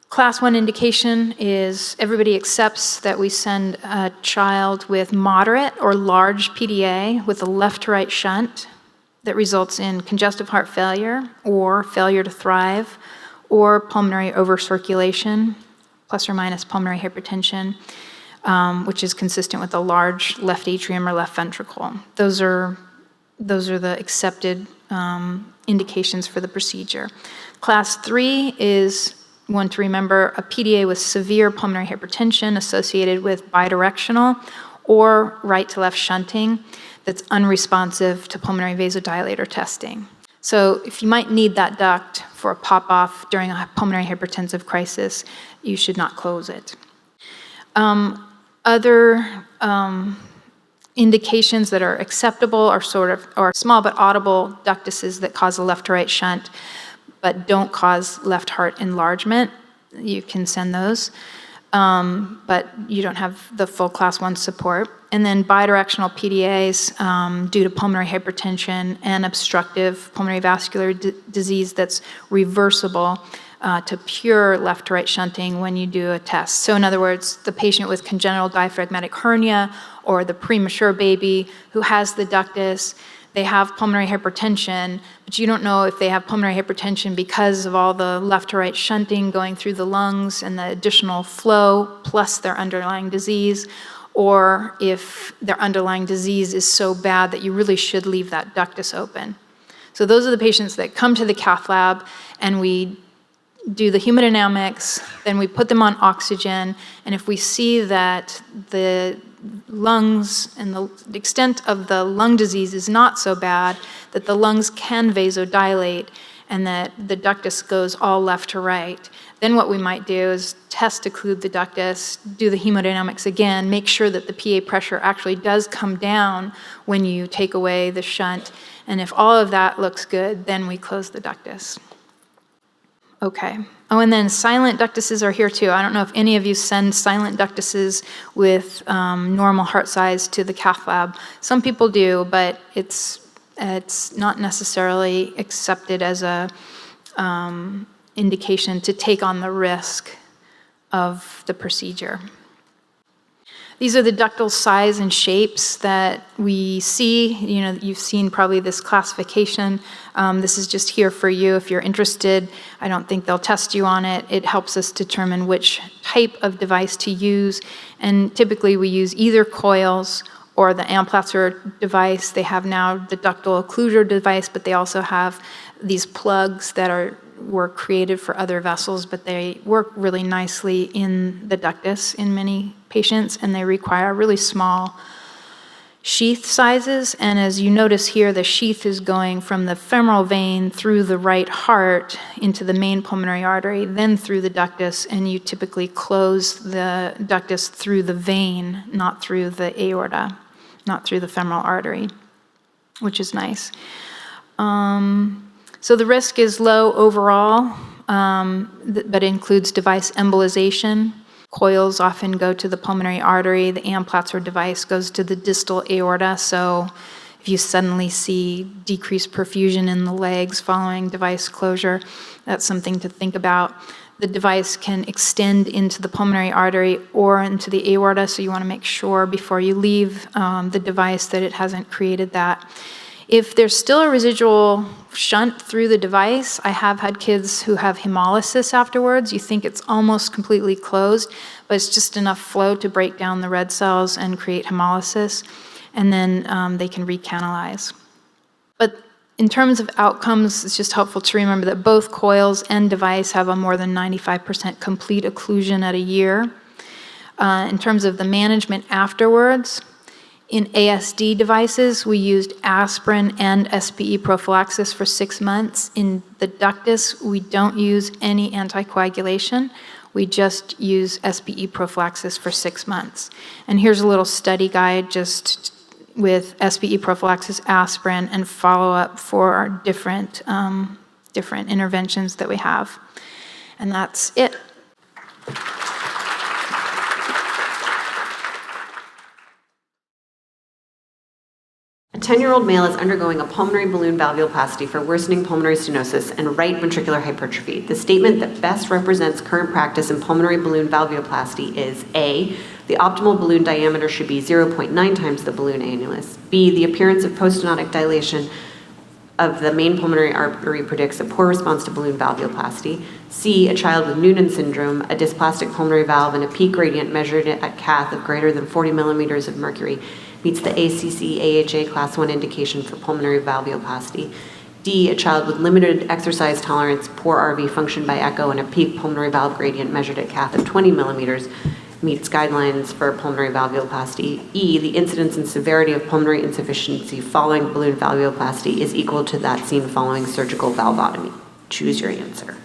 class 1 indication is everybody accepts that we send a child with moderate or large PDA with a left to right shunt that results in congestive heart failure or failure to thrive or pulmonary overcirculation, plus or minus pulmonary hypertension, which is consistent with a large left atrium or left ventricle. Those are the accepted indications for the procedure. Class 3 is one to remember, a PDA with severe pulmonary hypertension associated with bidirectional or right to left shunting that's unresponsive to pulmonary vasodilator testing. So if you might need that duct for a pop-off during a pulmonary hypertensive crisis, you should not close it. Other indications that are acceptable are are small but audible ductuses that cause a left to right shunt but don't cause left heart enlargement. You can send those, but you don't have the full class 1 support. And then bidirectional PDAs due to pulmonary hypertension and obstructive pulmonary vascular disease that's reversible to pure left to right shunting when you do a test. So in other words, the patient with congenital diaphragmatic hernia or the premature baby who has the ductus, they have pulmonary hypertension, but you don't know if they have pulmonary hypertension because of all the left to right shunting going through the lungs and the additional flow plus their underlying disease, or if their underlying disease is so bad that you really should leave that ductus open. So those are the patients that come to the cath lab and we do the hemodynamics, then we put them on oxygen, and if we see that the lungs and the extent of the lung disease is not so bad, that the lungs can vasodilate and that the ductus goes all left to right, then what we might do is test occlude the ductus, do the hemodynamics again, make sure that the PA pressure actually does come down when you take away the shunt, and if all of that looks good, then we close the ductus. Okay. Oh, and then silent ductuses are here too. I don't know if any of you send silent ductuses with normal heart size to the cath lab. Some people do, but it's not necessarily accepted as a indication to take on the risk of the procedure. These are the ductal size and shapes that we see. You know, you've seen probably this classification. This is just here for you if you're interested. I don't think they'll test you on it. It helps us determine which type of device to use. And typically we use either coils or the Amplatzer device. They have now the ductal occlusion device, but they also have these plugs that were created for other vessels, but they work really nicely in the ductus in many patients, and they require really small sheath sizes. And as you notice here, the sheath is going from the femoral vein through the right heart into the main pulmonary artery, then through the ductus, and you typically close the ductus through the vein, not through the aorta, not through the femoral artery, which is nice. So the risk is low overall, but includes device embolization. Coils often go to the pulmonary artery. The Amplatzer device goes to the distal aorta. So if you suddenly see decreased perfusion in the legs following device closure, that's something to think about. The device can extend into the pulmonary artery or into the aorta, so you want to make sure before you leave the device that it hasn't created that. If there's still a residual shunt through the device, I have had kids who have hemolysis afterwards. You think it's almost completely closed, but it's just enough flow to break down the red cells and create hemolysis, and then they can recanalize. But in terms of outcomes, it's just helpful to remember that both coils and device have a more than 95% complete occlusion at a year. In terms of the management afterwards, in ASD devices, we used aspirin and SPE prophylaxis for 6 months. In the ductus, we don't use any anticoagulation. We just use SPE prophylaxis for 6 months. And here's a little study guide just with SPE prophylaxis, aspirin, and follow-up for our different interventions that we have. And that's it.
A 10-year-old male is undergoing a pulmonary balloon valvuloplasty for worsening pulmonary stenosis and right ventricular hypertrophy. The statement that best represents current practice in pulmonary balloon valvuloplasty is A, the optimal balloon diameter should be 0.9 times the balloon annulus. B, the appearance of poststenotic dilation of the main pulmonary artery predicts a poor response to balloon valvuloplasty. C, a child with Noonan syndrome, a dysplastic pulmonary valve, and a peak gradient measured at cath of greater than 40 millimeters of mercury meets the ACC-AHA Class 1 indication for pulmonary valvuloplasty. D, a child with limited exercise tolerance, poor RV function by echo, and a peak pulmonary valve gradient measured at cath of 20 millimeters meets guidelines for pulmonary valvuloplasty. E, the incidence and severity of pulmonary insufficiency following balloon valvuloplasty is equal to that seen following surgical valvotomy. Choose your answer.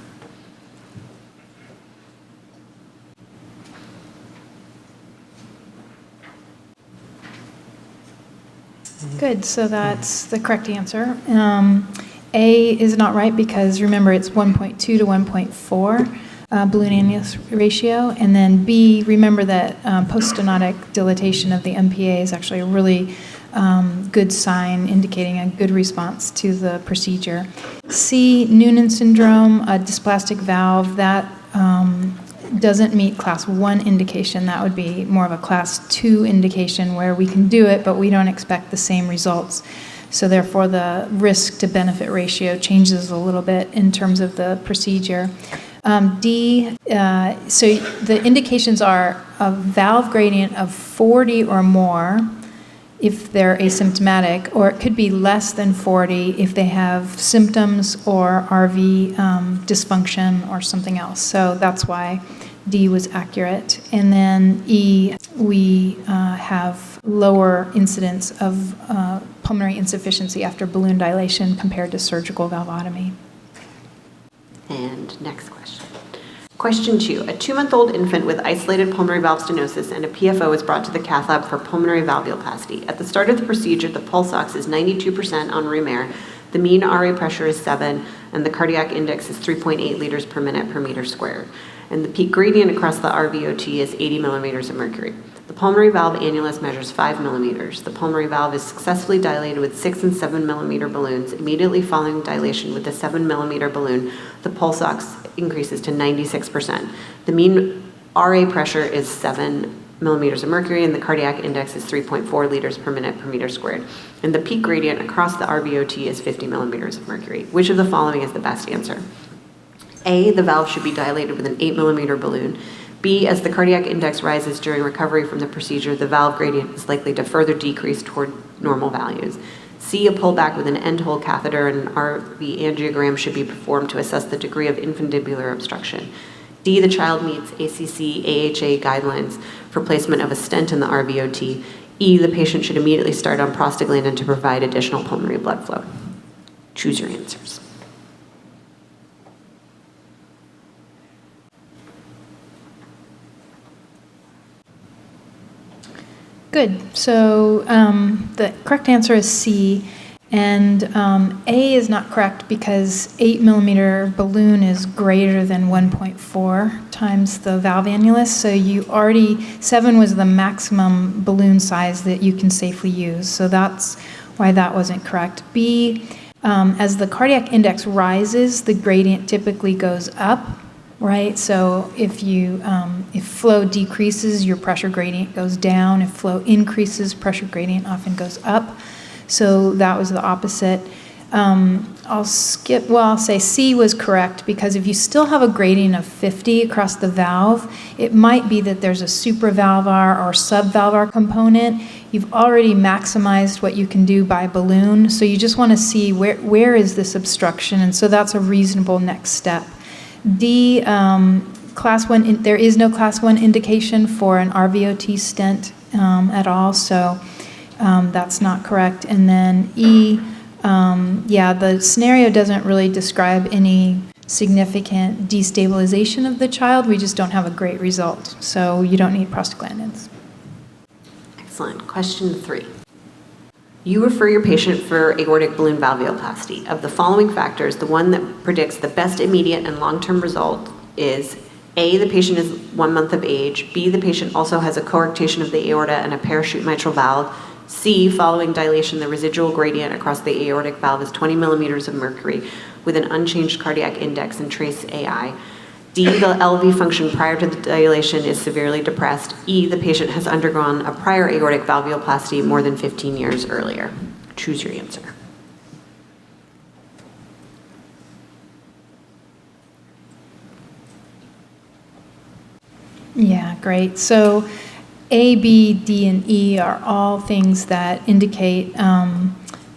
Good, so that's the correct answer. A is not right because remember it's 1.2 to 1.4 balloon annulus ratio. And then B, remember that post-stenotic dilatation of the MPA is actually a really good sign indicating a good response to the procedure. C, Noonan syndrome, a dysplastic valve, that doesn't meet class 1 indication. That would be more of a class 2 indication where we can do it, but we don't expect the same results. So therefore, the risk to benefit ratio changes a little bit in terms of the procedure. D, so the indications are a valve gradient of 40 or more if they're asymptomatic, or it could be less than 40 if they have symptoms or RV dysfunction or something else. So that's why D was accurate. And then E, we have lower incidence of pulmonary insufficiency after balloon dilation compared to surgical valvotomy.
And next question. Question 2. A 2-month-old infant with isolated pulmonary valve stenosis and a PFO is brought to the cath lab for pulmonary valvuloplasty. At the start of the procedure, the pulse ox is 92% on room air, the mean RA pressure is 7, and the cardiac index is 3.8 liters per minute per meter squared. And the peak gradient across the RVOT is 80 millimeters of mercury. The pulmonary valve annulus measures 5 millimeters. The pulmonary valve is successfully dilated with 6 and 7 millimeter balloons. Immediately following dilation with the 7 millimeter balloon, the pulse ox increases to 96%. The mean RA pressure is 7 millimeters of mercury, and the cardiac index is 3.4 liters per minute per meter squared. And the peak gradient across the RVOT is 50 millimeters of mercury. Which of the following is the best answer? A, the valve should be dilated with an 8 millimeter balloon. B, as the cardiac index rises during recovery from the procedure, the valve gradient is likely to further decrease toward normal values. C, a pullback with an end-hole catheter and an RV angiogram should be performed to assess the degree of infundibular obstruction. D, the child meets ACC AHA guidelines for placement of a stent in the RVOT. E, the patient should immediately start on prostaglandin to provide additional pulmonary blood flow. Choose your answers.
Good. So the correct answer is C, and A is not correct because 8 millimeter balloon is greater than 1.4 times the valve annulus. So 7 was the maximum balloon size that you can safely use. So that's why that wasn't correct. B, as the cardiac index rises, the gradient typically goes up. Right, so if flow decreases, your pressure gradient goes down. If flow increases, pressure gradient often goes up. So that was the opposite. I'll say C was correct because if you still have a gradient of 50 across the valve, it might be that there's a supravalvar or subvalvar component. You've already maximized what you can do by balloon, so you just want to see where is this obstruction, and so that's a reasonable next step. D, class 1, there is no class 1 indication for an RVOT stent at all, so that's not correct. And then E, the scenario doesn't really describe any significant destabilization of the child. We just don't have a great result, so you don't need prostaglandins.
Excellent. Question 3. You refer your patient for aortic balloon valvuloplasty. Of the following factors, the one that predicts the best immediate and long-term result is A, the patient is 1 month of age. B, the patient also has a coarctation of the aorta and a parachute mitral valve. C, following dilation, the residual gradient across the aortic valve is 20 millimeters of mercury with an unchanged cardiac index and trace AI. D, the LV function prior to the dilation is severely depressed. E, the patient has undergone a prior aortic valvuloplasty more than 15 years earlier. Choose your answer.
Yeah, great. So A, B, D, and E are all things that indicate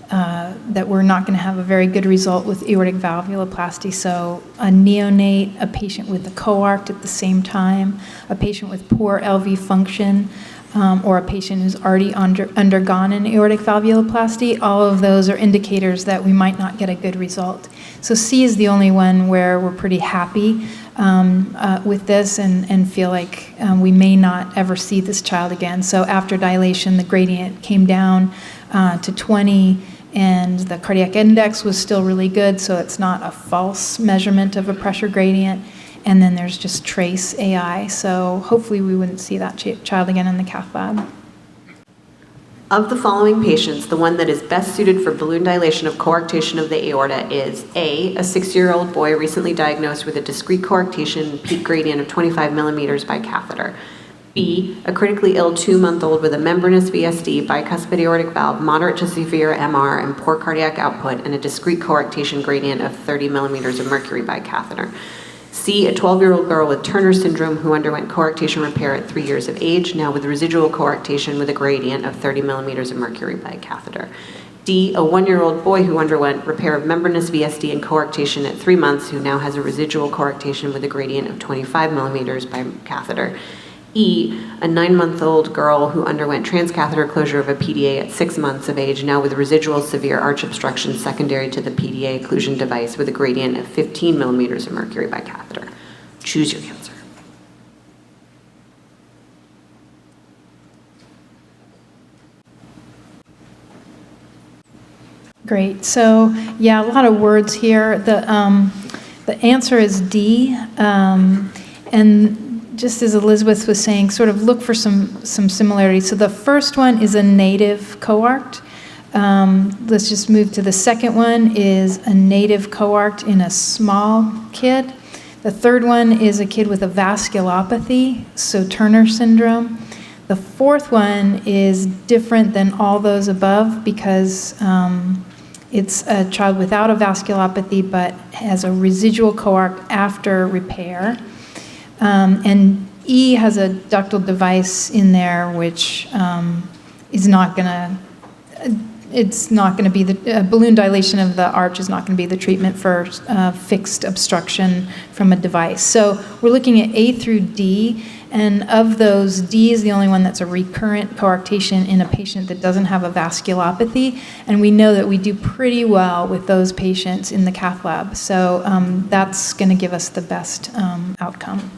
that we're not going to have a very good result with aortic valvuloplasty. So a neonate, a patient with a coarct at the same time, a patient with poor LV function, or a patient who's already undergone an aortic valvuloplasty, all of those are indicators that we might not get a good result. So C is the only one where we're pretty happy with this and feel like we may not ever see this child again. So after dilation, the gradient came down to 20, and the cardiac index was still really good, so it's not a false measurement of a pressure gradient. And then there's just trace AI, so hopefully we wouldn't see that child again in the cath lab.
Of the following patients, the one that is best suited for balloon dilation of coarctation of the aorta is A, a 6-year-old boy recently diagnosed with a discrete coarctation peak gradient of 25 millimeters by catheter. B, a critically ill 2-month-old with a membranous VSD, bicuspid aortic valve, moderate to severe MR, and poor cardiac output, and a discrete coarctation gradient of 30 millimeters of mercury by catheter. C, a 12-year-old girl with Turner syndrome who underwent coarctation repair at 3 years of age, now with residual coarctation with a gradient of 30 millimeters of mercury by catheter. D, a 1-year-old boy who underwent repair of membranous VSD and coarctation at 3 months, who now has a residual coarctation with a gradient of 25 millimeters by catheter. E, a 9-month-old girl who underwent transcatheter closure of a PDA at 6 months of age, now with residual severe arch obstruction secondary to the PDA occlusion device with a gradient of 15 millimeters of mercury by catheter. Choose your answer.
Great. So yeah, a lot of words here. The answer is D, and just as Elizabeth was saying, sort of look for some similarities. So the first one is a native coarct. Let's just move to the second one is a native coarct in a small kid. The third one is a kid with a vasculopathy, so Turner syndrome. The fourth one is different than all those above because it's a child without a vasculopathy but has a residual coarct after repair. And E has a ductal device in there, which is not going to, it's not going to be the, balloon dilation of the arch is not going to be the treatment for fixed obstruction from a device. So we're looking at A through D, and of those, D is the only one that's a recurrent coarctation in a patient that doesn't have a vasculopathy, and we know that we do pretty well with those patients in the cath lab. So that's going to give us the best outcome.